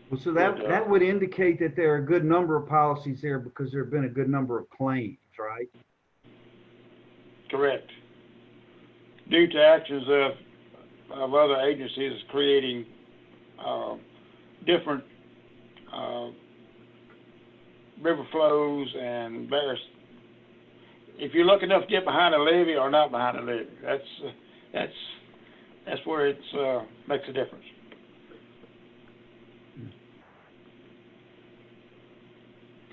Well, so that would indicate that there are a good number of policies there because there have been a good number of claims, right? Correct. Due to actions of other agencies creating different river flows and various. If you're lucky enough to get behind a levee or not behind a levee, that's where it makes a difference.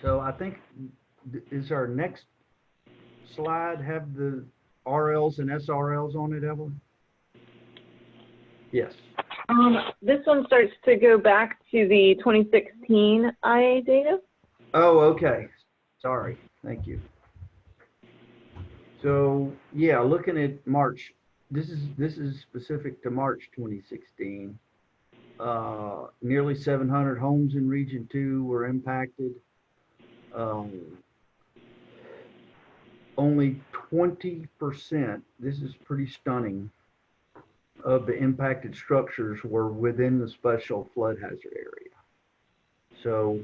So I think, is our next slide have the RLs and SRLs on it, Evelyn? Yes. This one starts to go back to the 2016 IA data. Oh, okay. Sorry. Thank you. So yeah, looking at March, this is specific to March 2016. Nearly 700 homes in Region 2 were impacted. only 20%, this is pretty stunning, of the impacted structures were within the special flood hazard area. So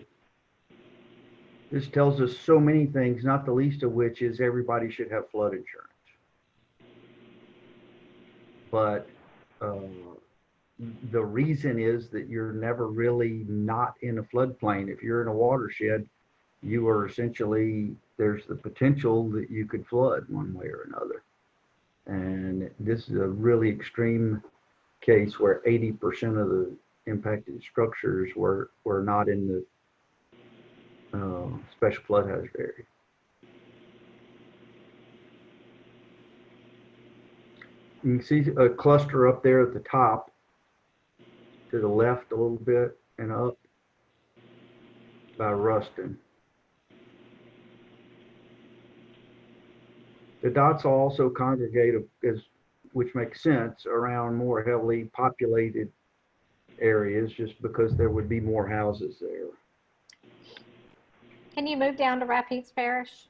this tells us so many things, not the least of which is everybody should have flood insurance. But the reason is that you're never really not in a floodplain. If you're in a watershed, you are essentially, there's the potential that you could flood one way or another. And this is a really extreme case where 80% of the impacted structures were not in the special flood hazard area. You can see a cluster up there at the top, to the left a little bit and up by Ruston. The dots also congregate, which makes sense, around more heavily populated areas just because there would be more houses there. Can you move down to Rapides Parish?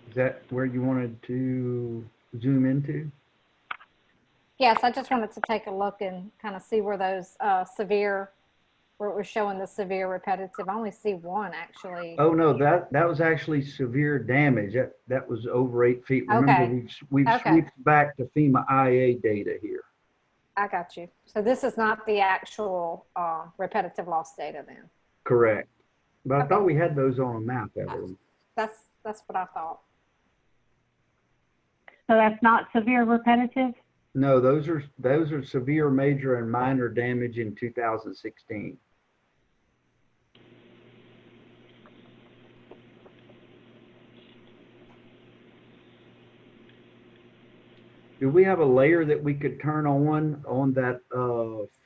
Is that where you wanted to zoom into? Yes, I just wanted to take a look and kind of see where those severe, where it was showing the severe repetitive. I only see one actually. Oh no, that was actually severe damage. That was over 8 feet. Remember, Okay. we've Okay. switched back to FEMA IA data here. I got you. So this is not the actual repetitive loss data then. Correct. But I Okay. thought we had those on a map, Evelyn. That's what I thought. So that's not severe repetitive? No, those are severe, major, and minor damage in 2016. Do we have a layer that we could turn on that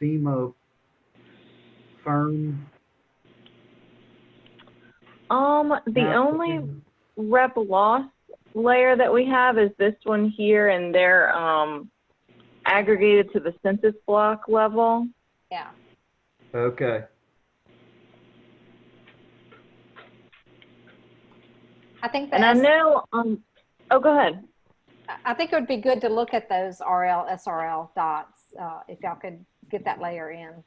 FEMA firm? The only rep loss layer that we have is this one here, and they're aggregated to the census block level. Yeah. Okay. I think And I know, oh, go ahead. I think it would be good to look at those RL, SRL dots, if y'all could get that layer in.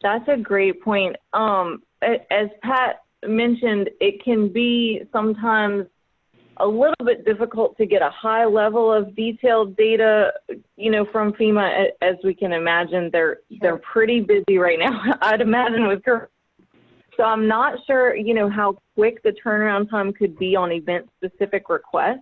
That's a great point. As Pat mentioned, it can be sometimes a little bit difficult to get a high level of detailed data, from FEMA. As we can imagine, they're pretty busy right now, I'd imagine, with current. So I'm not sure, how quick the turnaround time could be on event-specific requests.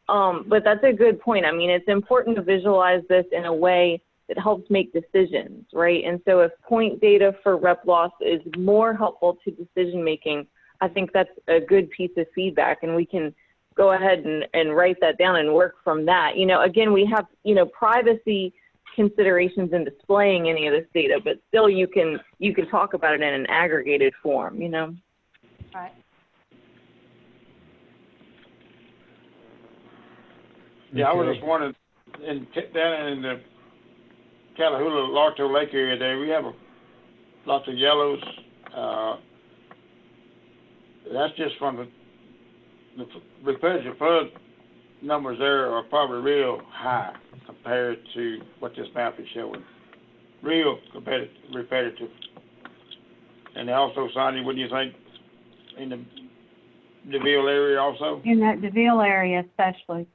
But that's a good point. I mean, it's important to visualize this in a way that helps make decisions, right? And so if point data for rep loss is more helpful to decision-making, I think that's a good piece of feedback, and we can go ahead and write that down and work from that. Again, we have, privacy considerations in displaying any of this data, but still you can talk about it in an aggregated form, Right. Yeah, I was just wondering, down in the Callahoola, Larto Lake area there, we have lots of yellows. That's just from the repetitive flood numbers there are probably real high compared to what this map is showing. Real repetitive. And also, Sonia, wouldn't you think, in the DeVille area also? In that DeVille area especially.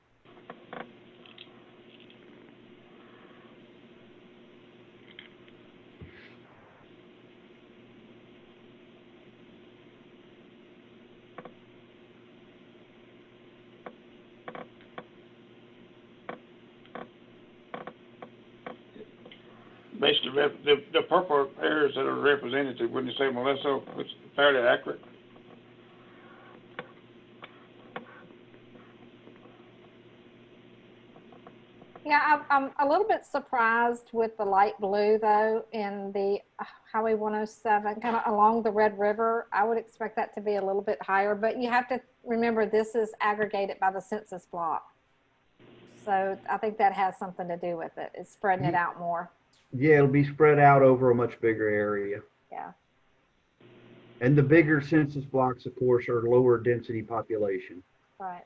basically, the purple areas that are represented, wouldn't you say, Melissa, it's fairly accurate? Yeah, I'm a little bit surprised with the light blue though in the Highway 107, kind of along the Red River. I would expect that to be a little bit higher, but you have to remember this is aggregated by the census block. So I think that has something to do with it. It's spreading it out more. Yeah, it'll be spread out over a much bigger area. Yeah. And the bigger census blocks, of course, are lower density population. Right.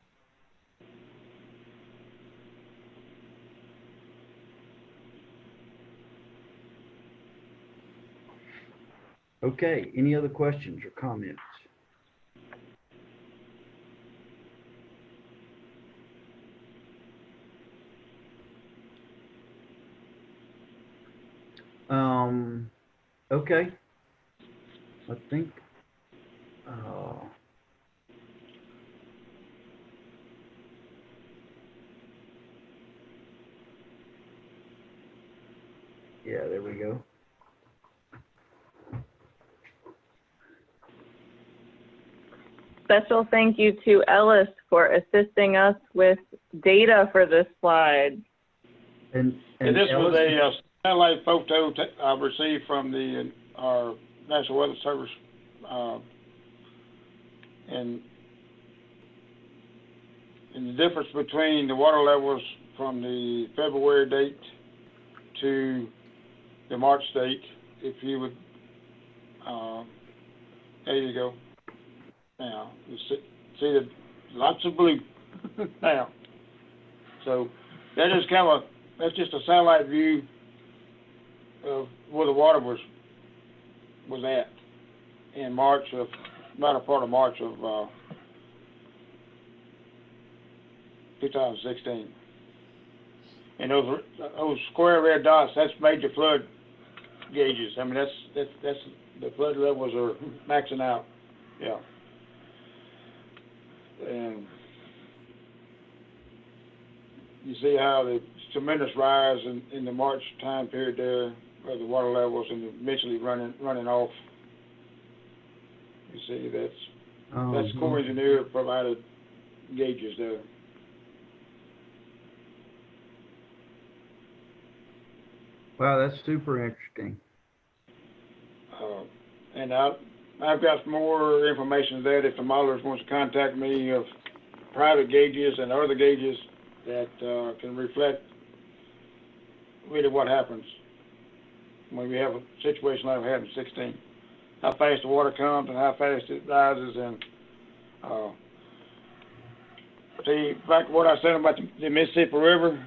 Okay, any other questions or comments? Okay. I think, yeah, there we go. Special thank you to Ellis for assisting us with data for this slide. And this Ellis, was a satellite photo I received from our National Weather Service, and the difference between the water levels from the February date to the March date, if you would, there you go. Now, you see the lots of blue now. So that is that's just a satellite view of where the water was at in March of, latter part of March of 2016. And those square red dots, that's major flood gauges. I mean, that's the flood levels are maxing out. Yeah. And you see how the tremendous rise in the March time period there, where the water levels and eventually running off. You see that's Corps Engineer provided gauges there. wow, that's super interesting. And I've got some more information there if the modelers wants to contact me of private gauges and other gauges that can reflect really what happens when we have a situation like we had in 16. How fast the water comes and how fast it rises. And see, back to what I said about the Mississippi River,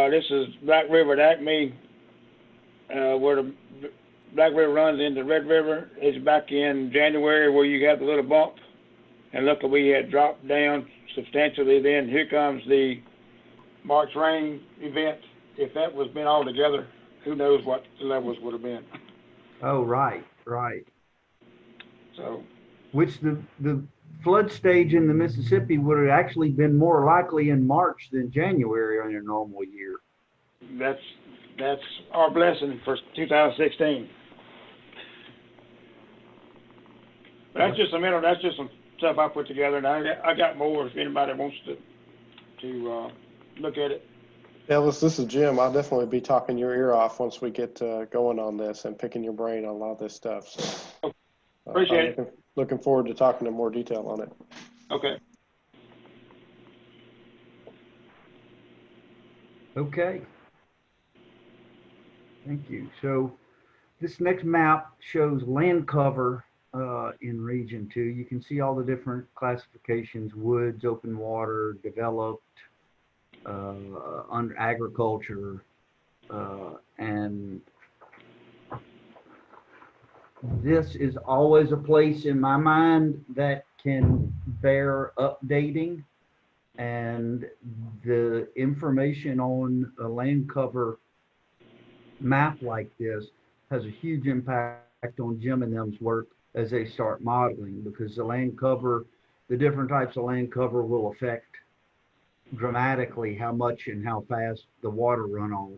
this is Black River at Acme, where the Black River runs into Red River. It's back in January where you got the little bump. And look, we had dropped down substantially. Then here comes the March rain event. If that was been all together, who knows what the levels would have been. Oh, right. So, which the flood stage in the Mississippi would have actually been more likely in March than January in a normal year. That's our blessing for 2016. But that's just some stuff I put together, and I got more if anybody wants to look at it. Ellis, this is Jim. I'll definitely be talking your ear off once we get going on this and picking your brain on a lot of this stuff. So, appreciate it. Looking forward to talking in more detail on it. Okay. Okay. Thank you. So this next map shows land cover in Region 2. You can see all the different classifications: woods, open water, developed, under agriculture, and this is always a place in my mind that can bear updating, and the information on a land cover map like this has a huge impact on Jim and them's work as they start modeling, because the land cover, the different types of land cover will affect dramatically how much and how fast the water runoff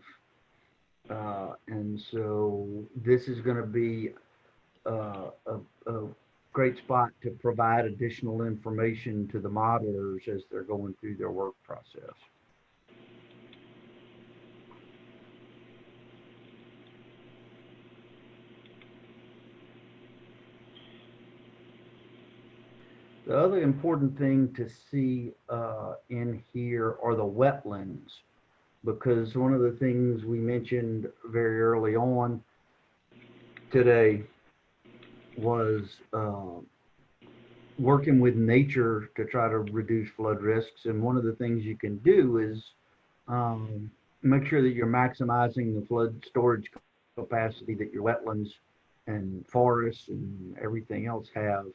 And so this is going to be a great spot to provide additional information to the modelers as they're going through their work process. The other important thing to see in here are the wetlands, because one of the things we mentioned very early on today was working with nature to try to reduce flood risks. And one of the things you can do is make sure that you're maximizing the flood storage capacity that your wetlands and forests and everything else have.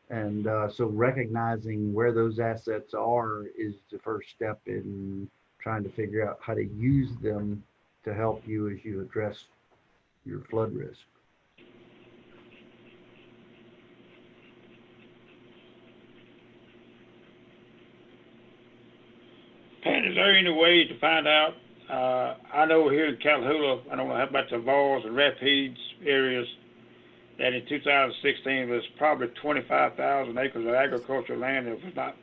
And so recognizing where those assets are is the first step in trying to figure out how to use them to help you as you address your flood risk. Pat, is there any way to find out? I know here in Calhoun, I don't know how about the Vols and Rapides areas, that in 2016 was probably 25,000 acres of agricultural land that was not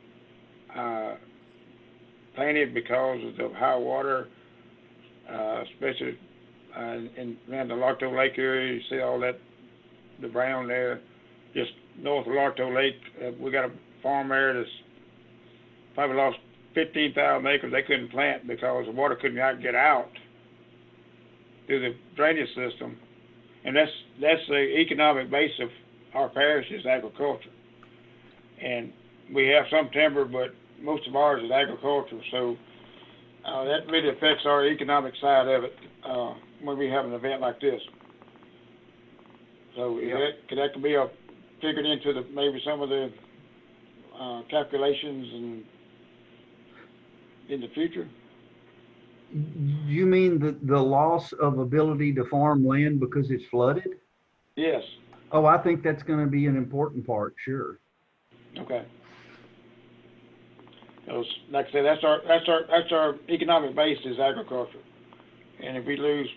planted because of the high water, especially in around the Larktoe Lake area. You see all that, the brown there, just north of Larktoe Lake. We got a farm there that's probably lost 15,000 acres they couldn't plant because the water couldn't get out through the drainage system. And that's the economic base of our parish is agriculture. And we have some timber, but most of ours is agriculture. So that really affects our economic side of it when we have an event like this. So that could be figured into maybe some of the calculations and in the future? You mean the loss of ability to farm land because it's flooded? Yes. Oh, I think that's going to be an important part, sure. Okay. Like I said, that's our economic base is agriculture. And if we lose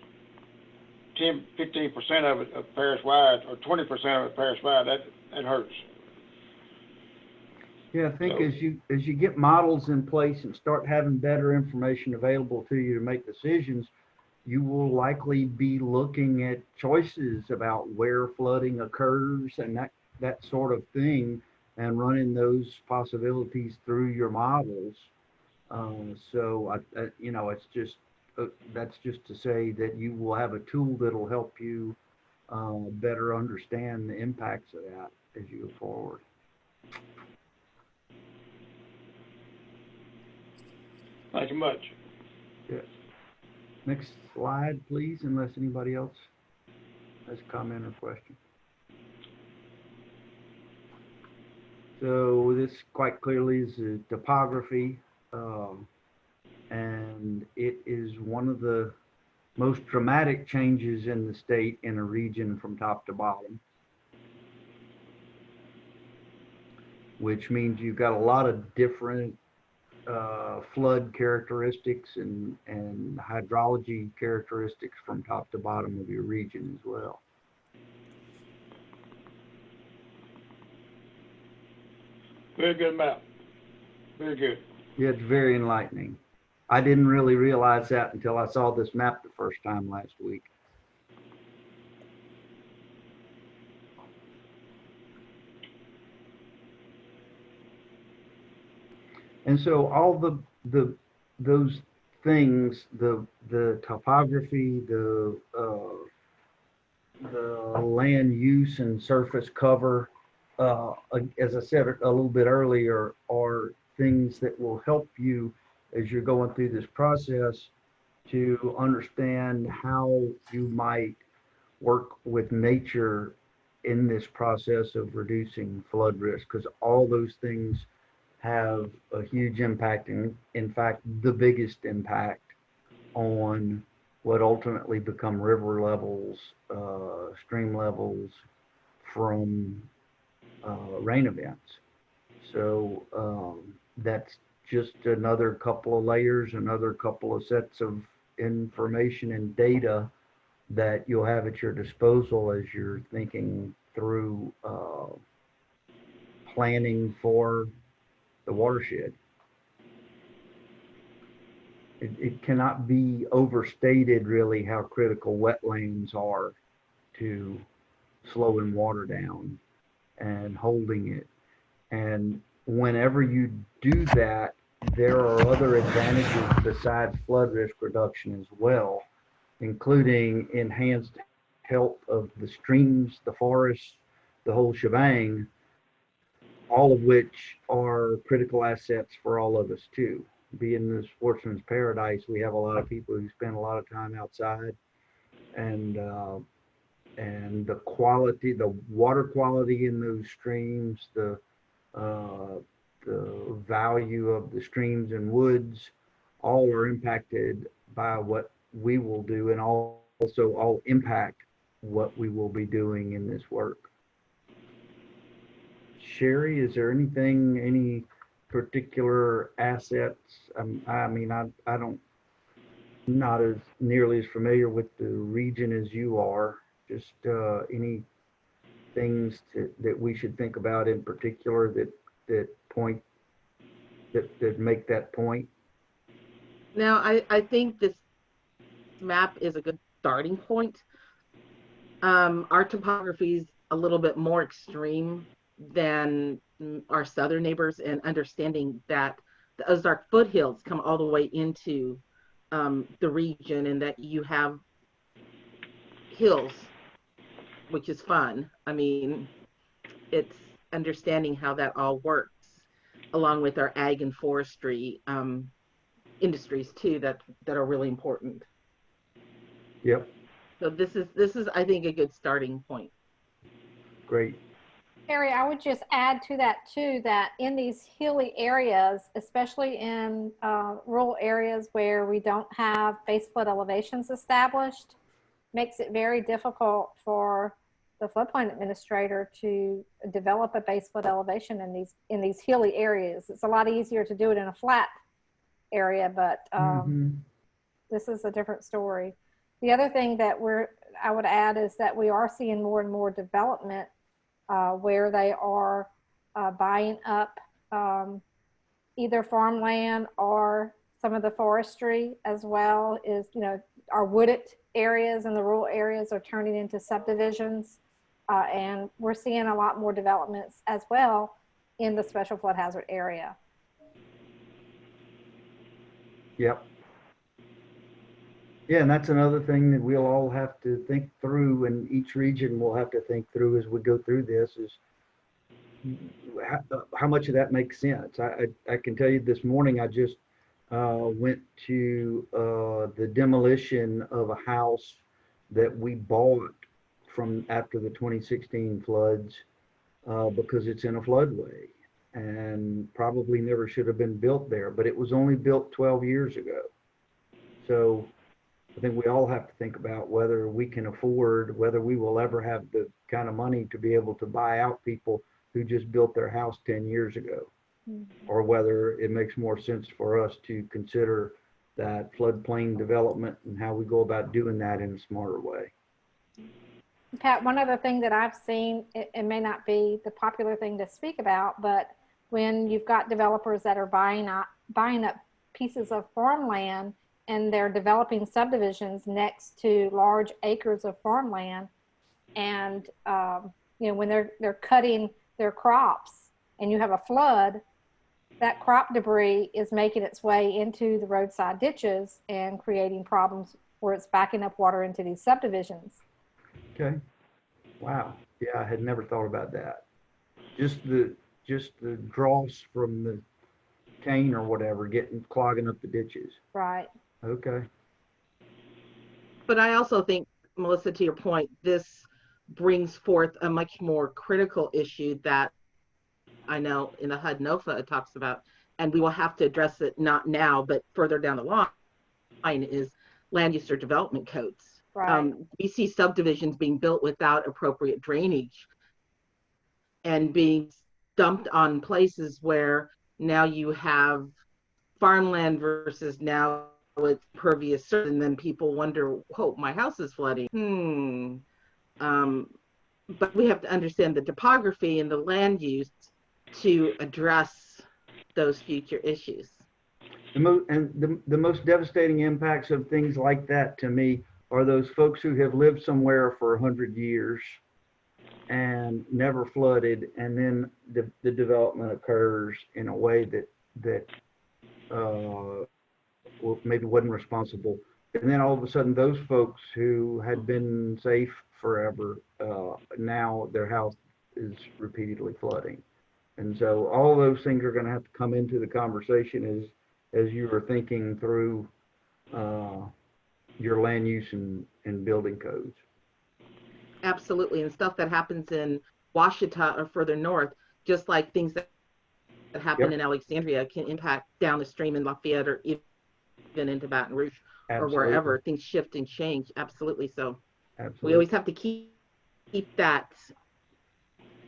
15% of it parish-wide, or 20% of it parish-wide, that hurts. Yeah, I think as you get models in place and start having better information available to you to make decisions, you will likely be looking at choices about where flooding occurs and that sort of thing, and running those possibilities through your models. So it's just that's just to say that you will have a tool that'll help you better understand the impacts of that as you go forward. Thank you much. Yes. Next slide, please, unless anybody else has a comment or question. So this quite clearly is a topography, and it is one of the most dramatic changes in the state in a region from top to bottom, which means you've got a lot of different flood characteristics and hydrology characteristics from top to bottom of your region as well. Very good map. Very good. Yeah, it's very enlightening. I didn't really realize that until I saw this map the first time last week. And so all those things, the topography, the land use and surface cover, as I said a little bit earlier, are things that will help you as you're going through this process to understand how you might work with nature in this process of reducing flood risk, because all those things have a huge impact, and in fact, the biggest impact on what ultimately become river levels, stream levels from rain events. So that's just another couple of layers, another couple of sets of information and data that you'll have at your disposal as you're thinking through planning for the watershed. It cannot be overstated really how critical wetlands are to slowing water down and holding it. And whenever you do that, there are other advantages besides flood risk reduction as well, including enhanced health of the streams, the forests, the whole shebang, all of which are critical assets for all of us too. Being the sportsman's paradise, we have a lot of people who spend a lot of time outside, and the quality, the water quality in those streams, the value of the streams and woods, all are impacted by what we will do, and also all impact what we will be doing in this work. Sherry, is there anything, any particular assets? I mean, I don't, not as nearly as familiar with the region as you are. Just any things that we should think about in particular that make that point? Now, I think this map is a good starting point. Our topography is a little bit more extreme than our southern neighbors, and understanding that the Ozark foothills come all the way into the region, and that you have hills, which is fun. I mean, it's understanding how that all works, along with our ag and forestry industries too, that are really important. Yep. So this is I think a good starting point. Great. Harry, I would just add to that too, that in these hilly areas, especially in rural areas where we don't have base flood elevations established, makes it very difficult for the floodplain administrator to develop a base flood elevation in these hilly areas. It's a lot easier to do it in a flat area, but this is a different story. The other thing that I would add is that we are seeing more and more development where they are buying up either farmland or some of the forestry, as well as, you know, our wooded areas and the rural areas are turning into subdivisions. And we're seeing a lot more developments as well in the special flood hazard area. Yep. Yeah, and that's another thing that we'll all have to think through, and each region will have to think through as we go through this, is how much of that makes sense. I can tell you this morning, I just went to the demolition of a house that we bought from after the 2016 floods because it's in a floodway and probably never should have been built there, but it was only built 12 years ago. So I think we all have to think about whether we can afford, whether we will ever have the kind of money to be able to buy out people who just built their house 10 years ago, or whether it makes more sense for us to consider that floodplain development and how we go about doing that in a smarter way. Pat, one other thing that I've seen, it may not be the popular thing to speak about, but when you've got developers that are buying up pieces of farmland and they're developing subdivisions next to large acres of farmland, and you know, when they're cutting their crops and you have a flood, that crop debris is making its way into the roadside ditches and creating problems where it's backing up water into these subdivisions. Okay. Wow. Yeah, I had never thought about that. Just the dross from the cane or whatever clogging up the ditches. Right. Okay. But I also think, Melissa, to your point, this brings forth a much more critical issue that I know in the HUD NOFA it talks about, and we will have to address it not now, but further down the line, is land use or development codes. Right. We see subdivisions being built without appropriate drainage and being dumped on places where now you have farmland versus now it's pervious, and then people wonder, oh, my house is flooding. But we have to understand the topography and the land use to address those future issues. The most devastating impacts of things like that to me are those folks who have lived somewhere for 100 years and never flooded, and then the development occurs in a way that well, maybe wasn't responsible. And then all of a sudden, those folks who had been safe forever, now their house is repeatedly flooding. And so all those things are going to have to come into the conversation as you are thinking through your land use and building codes. Absolutely, and stuff that happens in Washita or further north, just like things that happen in Alexandria can impact down the stream in Lafayette or even into Baton Rouge or wherever. Things shift and change. Absolutely. So we always have to keep that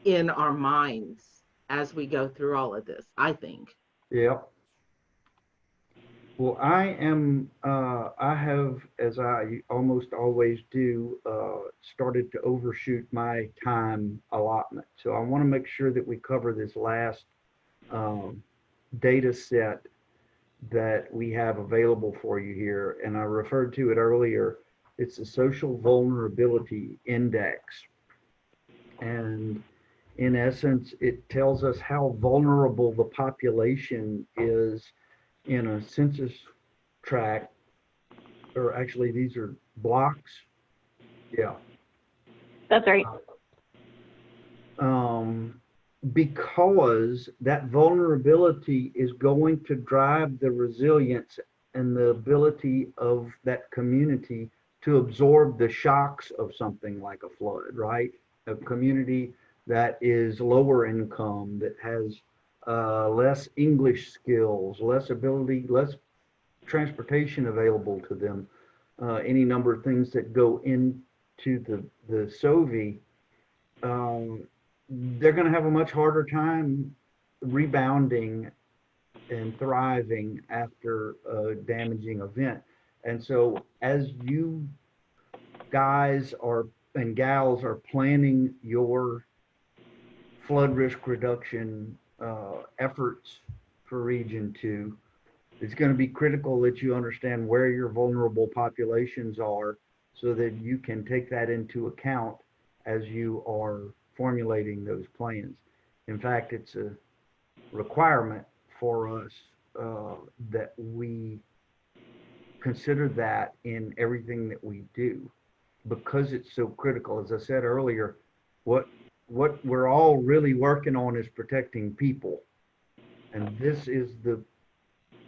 in our minds as we go through all of this, I think. Yeah. Well, I have, as I almost always do, started to overshoot my time allotment. So I want to make sure that we cover this last data set that we have available for you here. And I referred to it earlier. It's the Social Vulnerability Index. And in essence, it tells us how vulnerable the population is in a census tract, or actually these are blocks. Yeah. That's right. Because that vulnerability is going to drive the resilience and the ability of that community to absorb the shocks of something like a flood, right? A community that is lower income, that has less English skills, less ability, less transportation available to them, any number of things that go into the SOVI, they're going to have a much harder time rebounding and thriving after a damaging event. And so as you guys and gals are planning your flood risk reduction efforts for Region 2, it's going to be critical that you understand where your vulnerable populations are so that you can take that into account as you are formulating those plans. In fact, it's a requirement for us that we consider that in everything that we do, because it's so critical. As I said earlier, what we're all really working on is protecting people. And this is the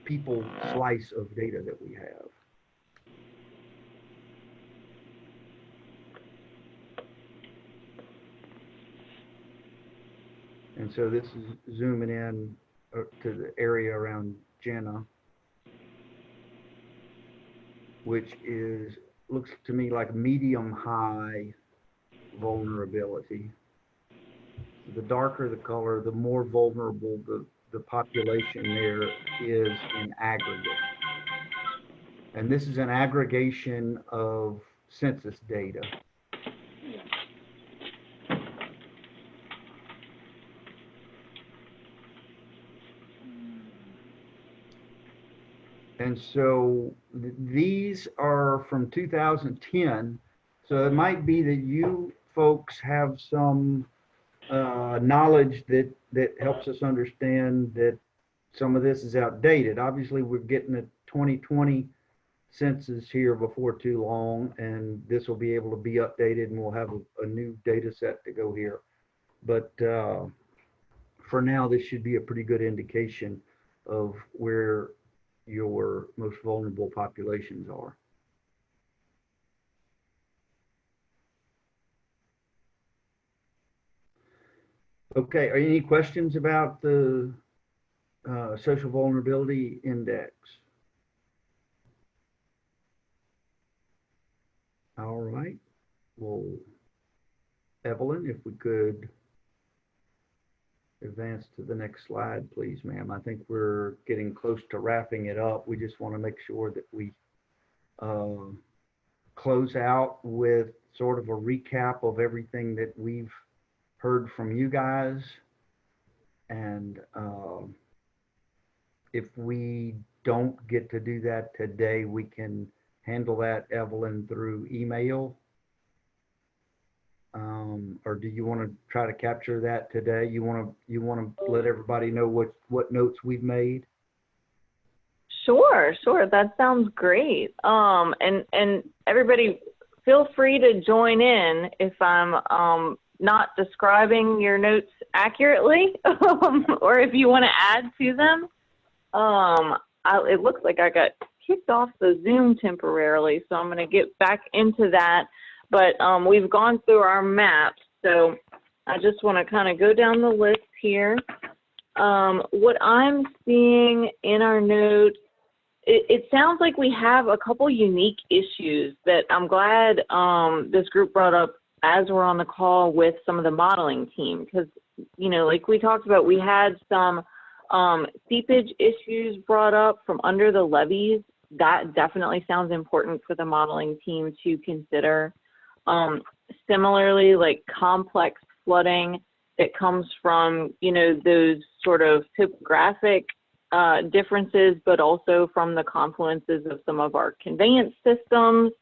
people slice of data that we have. And so this is zooming in to the area around Jenna, which looks to me like medium high vulnerability. The darker the color, the more vulnerable the population there is in aggregate. And this is an aggregation of census data. And so these are from 2010. So it might be that you folks have some knowledge that helps us understand that some of this is outdated. Obviously, we're getting a 2020 census here before too long, and this will be able to be updated, and we'll have a new data set to go here. But for now, this should be a pretty good indication of where your most vulnerable populations are. Okay, are any questions about the Social Vulnerability Index? All right, well, Evelyn, if we could advance to the next slide, please, ma'am. I think we're getting close to wrapping it up. We just want to make sure that we close out with sort of a recap of everything that we've heard from you guys. And if we don't get to do that today, we can handle that, Evelyn, through email. Or do you want to try to capture that today? You want to let everybody know what notes we've made? Sure. That sounds great. And everybody, feel free to join in if I'm not describing your notes accurately, or if you want to add to them. It looks like I got kicked off the Zoom temporarily, so I'm going to get back into that. But we've gone through our maps, so I just want to kind of go down the list here. What I'm seeing in our notes, it sounds like we have a couple unique issues that I'm glad this group brought up as we're on the call with some of the modeling team, because, you know, like we talked about, we had some seepage issues brought up from under the levees. That definitely sounds important for the modeling team to consider. Similarly, like complex flooding that comes from, you know, those sort of topographic differences, but also from the confluences of some of our conveyance systems.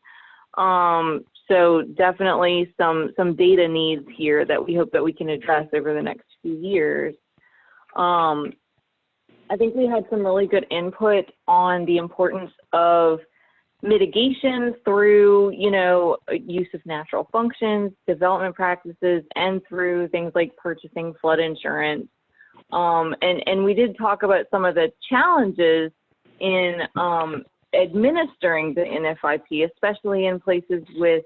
So definitely some data needs here that we hope that we can address over the next few years. I think we had some really good input on the importance of mitigation through, you know, use of natural functions, development practices, and through things like purchasing flood insurance. And we did talk about some of the challenges in administering the NFIP, especially in places with,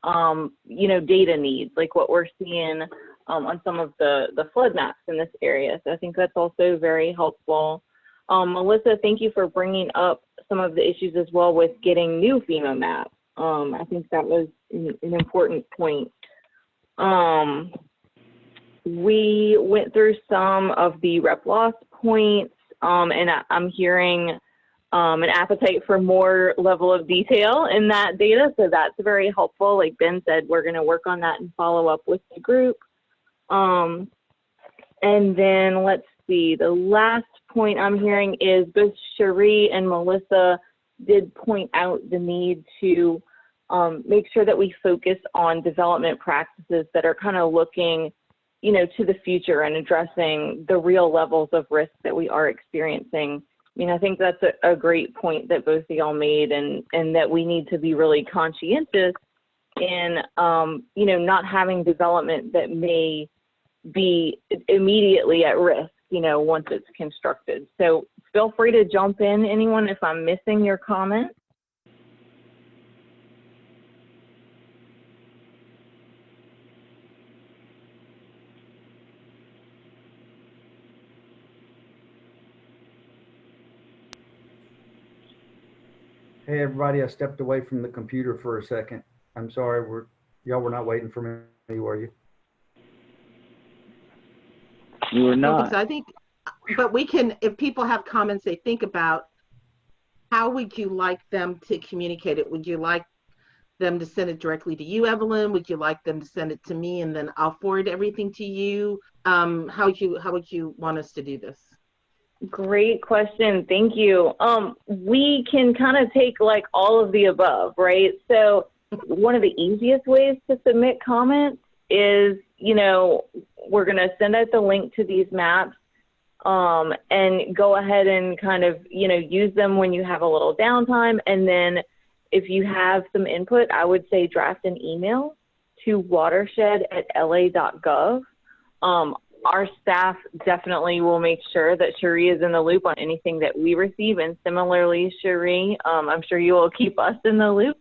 you know, data needs, like what we're seeing on some of the flood maps in this area. So I think that's also very helpful. Melissa, thank you for bringing up some of the issues as well with getting new FEMA maps. I think that was an important point. We went through some of the rep loss points, and I'm hearing an appetite for more level of detail in that data, so that's very helpful. Like Ben said, we're going to work on that and follow up with the group. And then let's see, the last point I'm hearing is both Cherie and Melissa did point out the need to make sure that we focus on development practices that are kind of looking, you know, to the future and addressing the real levels of risk that we are experiencing. I mean, I think that's a great point that both of y'all made, and that we need to be really conscientious in, you know, not having development that may be immediately at risk, you know, once it's constructed. So feel free to jump in, anyone, if I'm missing your comment. Hey, everybody, I stepped away from the computer for a second. I'm sorry, y'all were not waiting for me, were you? You were No, not. because I think, but we can, if people have comments they think about, how would you like them to communicate it? Would you like them to send it directly to you, Evelyn? Would you like them to send it to me and then I'll forward everything to you? How would you want us to do this? Great question. Thank you. We can kind of take like all of the above, right? So one of the easiest ways to submit comments is, you know, we're going to send out the link to these maps and go ahead and kind of, you know, use them when you have a little downtime. And then if you have some input, I would say draft an email to watershed@la.gov. Our staff definitely will make sure that Cherie is in the loop on anything that we receive. And similarly, Cherie, I'm sure you will keep us in the loop.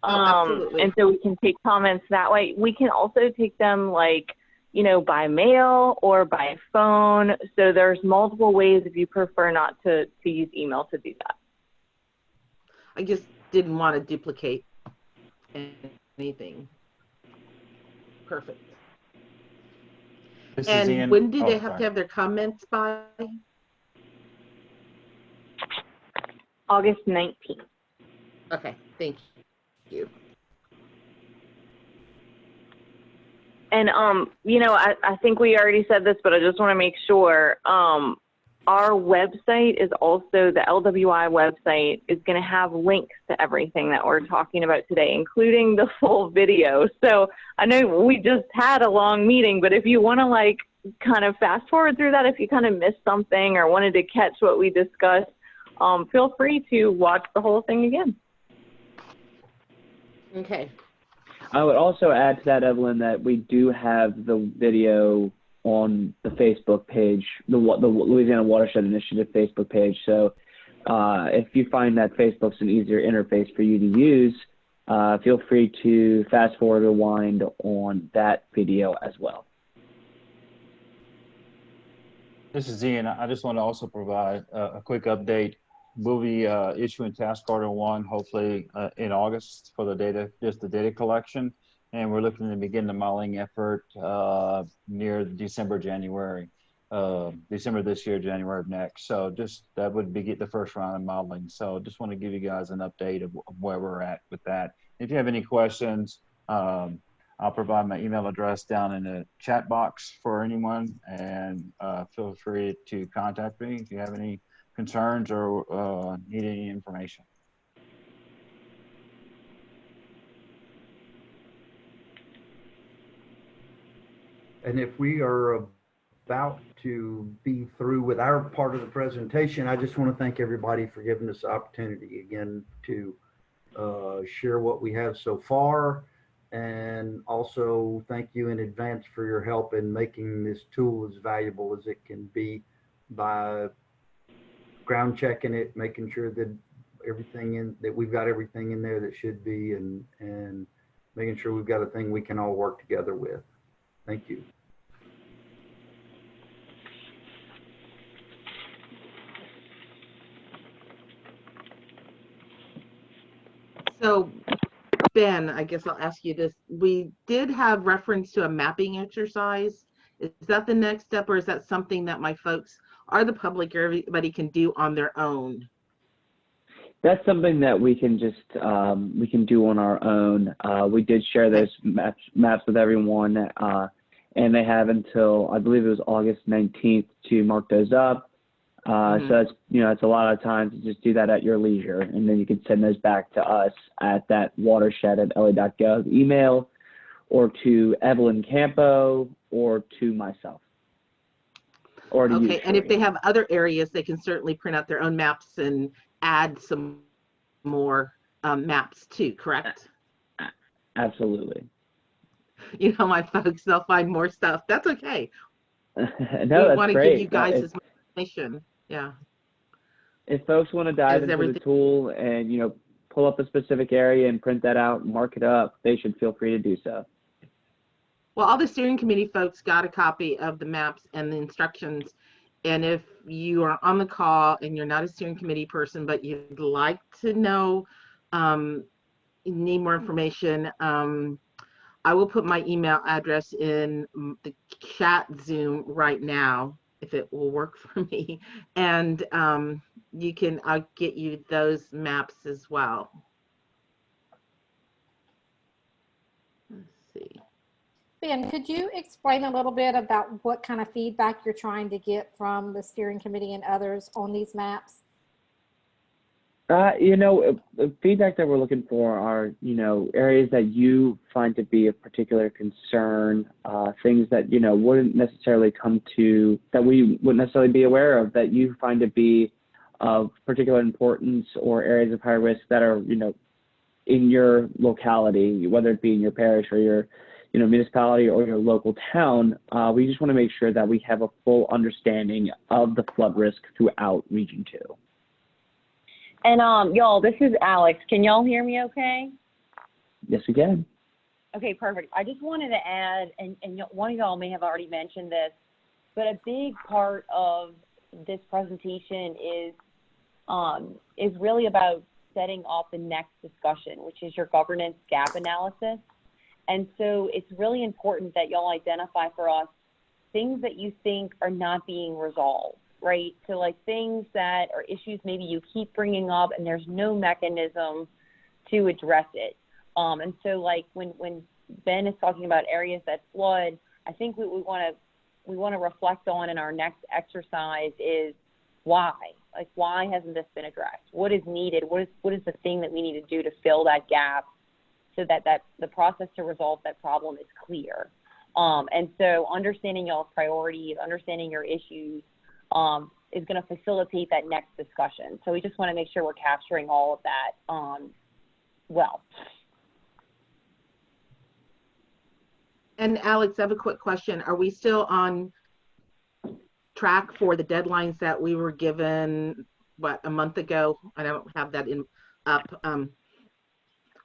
Absolutely. And so we can take comments that way. We can also take them like, you know, by mail or by phone. So there's multiple ways if you prefer not to use email to do that. I just didn't want to duplicate anything. Perfect. This is And Ian. when do Oh, they have sorry. to have their comments by? August 19th. Okay, thank you. And, you know, I think we already said this, but I just want to make sure, our website is also, the LWI website is going to have links to everything that we're talking about today, including the full video. So I know we just had a long meeting, but if you want to like kind of fast forward through that, if you kind of missed something or wanted to catch what we discussed, feel free to watch the whole thing again. Okay. I would also add to that, Evelyn, that we do have the video on the Facebook page, the Louisiana Watershed Initiative Facebook page. So if you find that Facebook's an easier interface for you to use, feel free to fast forward or rewind on that video as well. This is Ian. I just want to also provide a quick update. We'll be issuing task order 1, hopefully in August for the data, just the data collection. And we're looking to begin the modeling effort near December, January. December this year, January of next. So just that would be the first round of modeling. So just want to give you guys an update of where we're at with that. If you have any questions, I'll provide my email address down in the chat box for anyone, and feel free to contact me if you have any concerns or need any information. And if we are about to be through with our part of the presentation, I just want to thank everybody for giving us the opportunity again to share what we have so far. And also thank you in advance for your help in making this tool as valuable as it can be by ground checking it, making sure that we've got everything in there that should be, and making sure we've got a thing we can all work together with. Thank you. So Ben, I guess I'll ask you this. We did have reference to a mapping exercise. Is that the next step, or is that something that my folks or the public or everybody can do on their own? That's something that we can just we can do on our own. We did share those maps with everyone, and they have until, I believe it was August 19th to mark those up. So it's, it's a lot of time to just do that at your leisure, and then you can send those back to us at that watershed@la.gov email, or to Evelyn Campo, or to myself. Or to you, Okay, and if they have other areas, they can certainly print out their own maps and add some more maps too, correct? Absolutely. You know, my folks, they'll find more stuff. That's okay. No, we that's want to great. give you guys If, as much information. Yeah. if folks want to dive Is into the tool and, pull up a specific area and print that out and mark it up, they should feel free to do so. Well, all the steering committee folks got a copy of the maps and the instructions. And if you are on the call and you're not a steering committee person, but you'd like to know, need more information, I will put my email address in the chat Zoom right now, if it will work for me. And I'll get you those maps as well. Let's see. Ben, could you explain a little bit about what kind of feedback you're trying to get from the steering committee and others on these maps? Feedback that we're looking for are, areas that you find to be of particular concern, things that, wouldn't necessarily that we wouldn't necessarily be aware of, that you find to be of particular importance, or areas of high risk that are, in your locality, whether it be in your parish or your, municipality or your local town. We just want to make sure that we have a full understanding of the flood risk throughout Region 2. And y'all, this is Alex. Can y'all hear me okay? Yes, we can. Okay, perfect. I just wanted to add, and one of y'all may have already mentioned this, but a big part of this presentation is really about setting up the next discussion, which is your governance gap analysis. And so it's really important that y'all identify for us things that you think are not being resolved, right? So like things that are issues maybe you keep bringing up and there's no mechanism to address it. And so like when Ben is talking about areas that flood, I think what we want to reflect on in our next exercise is why. Like, why hasn't this been addressed? What is needed? What is the thing that we need to do to fill that gap so that the process to resolve that problem is clear? And so understanding y'all's priorities, understanding your issues is going to facilitate that next discussion. So we just want to make sure we're capturing all of that well. And Alex, I have a quick question. Are we still on track for the deadlines that we were given, what, a month ago? I don't have that up.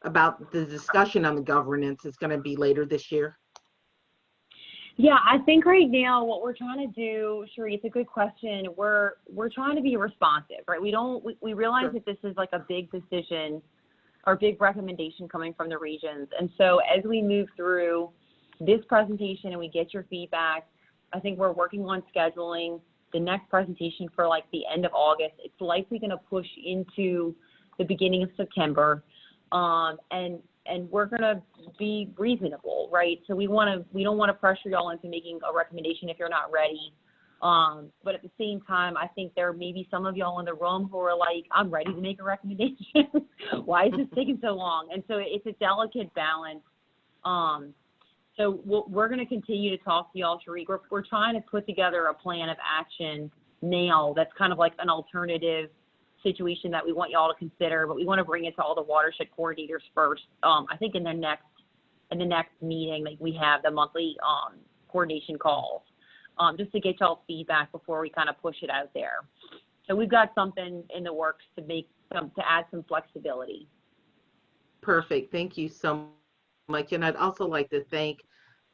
About the discussion on the governance is going to be later this year. Yeah, I think right now what we're trying to do, Sheree, it's a good question. We're trying to be responsive, right? We realize Sure. that this is like a big decision or big recommendation coming from the regions. And so as we move through this presentation and we get your feedback, I think we're working on scheduling the next presentation for like the end of August. It's likely going to push into the beginning of September. And we're going to be reasonable, right? So we don't want to pressure y'all into making a recommendation if you're not ready. But at the same time, I think there may be some of y'all in the room who are like, I'm ready to make a recommendation. Why is this taking so long? And so it's a delicate balance. So we're going to continue to talk to y'all, Tariq. We're trying to put together a plan of action now that's kind of like an alternative situation that we want y'all to consider, but we want to bring it to all the watershed coordinators first. I think in the next meeting, like we have the monthly coordination calls, just to get y'all's feedback before we kind of push it out there. So we've got something in the works to add some flexibility. Perfect. Thank you so much. And I'd also like to thank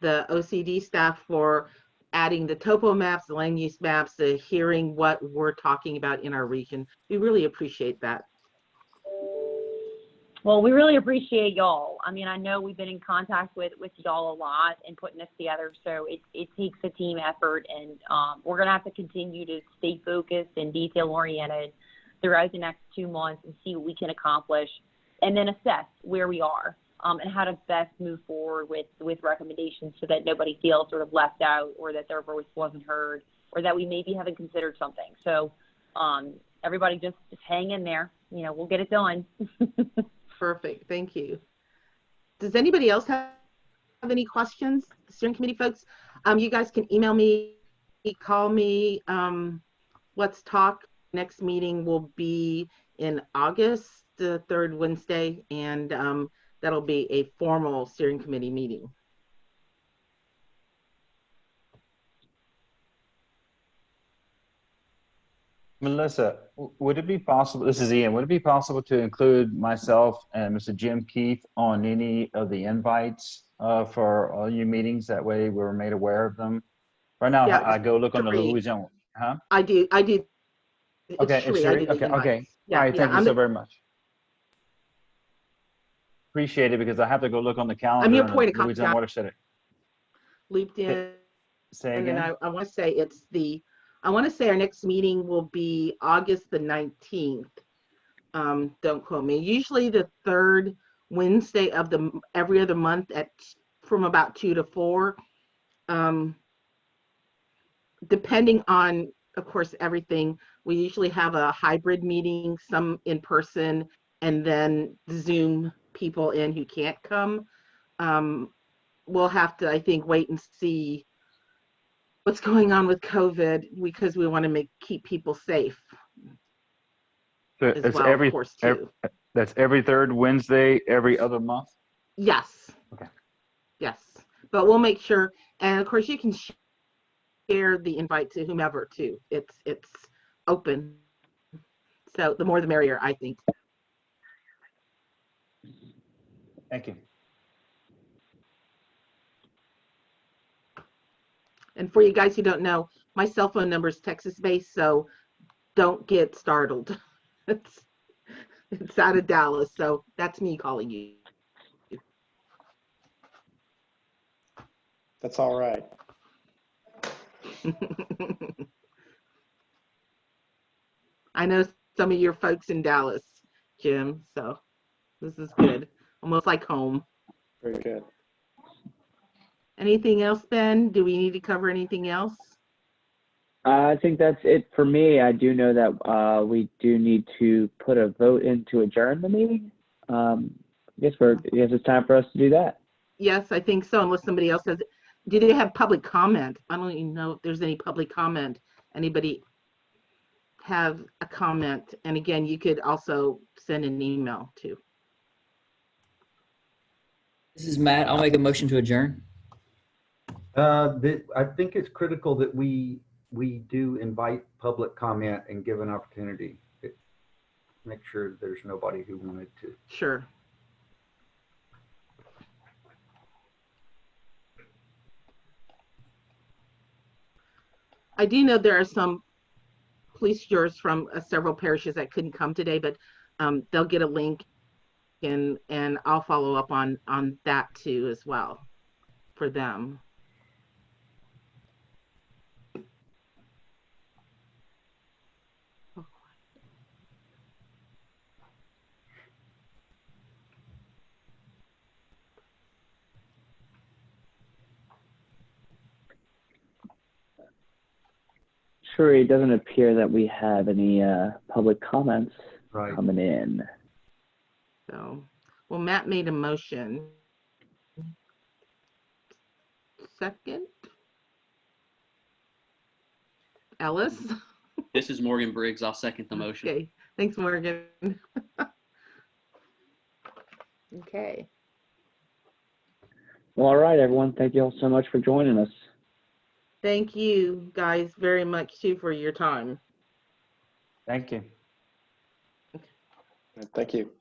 the OCD staff for adding the topo maps, the land use maps, the hearing what we're talking about in our region. We really appreciate that. Well, we really appreciate y'all. I mean, I know we've been in contact with y'all a lot and putting this together, so it takes a team effort, and we're going to have to continue to stay focused and detail-oriented throughout the next 2 months and see what we can accomplish, and then assess where we are and how to best move forward with recommendations so that nobody feels sort of left out or that their voice wasn't heard or that we maybe haven't considered something. So everybody just hang in there. You know, we'll get it done. Perfect. Thank you. Does anybody else have any questions? Steering committee folks, you guys can email me, call me. Let's talk. Next meeting will be in August, the 3rd Wednesday, and that'll be a formal steering committee meeting. Melissa, would it be possible, this is Ian, would it be possible to include myself and Mr. Jim Keith on any of the invites for all your meetings? That way we're made aware of them. Right now, Yeah, I go look on the Sheree. Louisiana, huh? I do. Okay, it's Sheree. I Sheree? do the Okay, invites. okay. Yeah, All right, thank yeah, you so very much. Appreciate it, because I have to go look on the calendar. I'm your on the point of Louisiana contact. Watershed. Looped in. Say And again? then I want to say I want to say our next meeting will be August the 19th. Don't quote me. Usually the 3rd Wednesday of every other month from about 2 to 4. Depending on, of course, everything, we usually have a hybrid meeting, some in person, and then Zoom people in who can't come. We'll have to, I think, wait and see what's going on with COVID, because we want to keep people safe So as it's well, of course, too. That's every 3rd Wednesday, every other month? Yes. Okay. Yes. But we'll make sure, and of course you can share the invite to whomever too. It's open. So the more the merrier, I think. Thank you. And for you guys who don't know, my cell phone number is Texas-based, so don't get startled. It's out of Dallas, so that's me calling you. That's all right. I know some of your folks in Dallas, Jim, so this is good. Almost like home. Very good. Anything else, Ben? Do we need to cover anything else? I think that's it for me. I do know that we do need to put a vote in to adjourn the meeting. I guess it's time for us to do that. Yes, I think so, unless somebody else has. Do they have public comment? I don't even know if there's any public comment. Anybody have a comment? And again, you could also send an email too. This is Matt. I'll make a motion to adjourn. I think it's critical that we do invite public comment and give an opportunity. Make sure there's nobody who wanted to. Sure. I do know there are some police jurors from several parishes that couldn't come today, but they'll get a link and I'll follow up on that too as well for them. Sure, it doesn't appear that we have any public comments coming in. So, well, Matt made a motion. Second? Ellis? This is Morgan Briggs. I'll second the motion. Okay, thanks, Morgan. Okay. Well, all right, everyone. Thank you all so much for joining us. Thank you guys very much too for your time. Thank you. Thank you.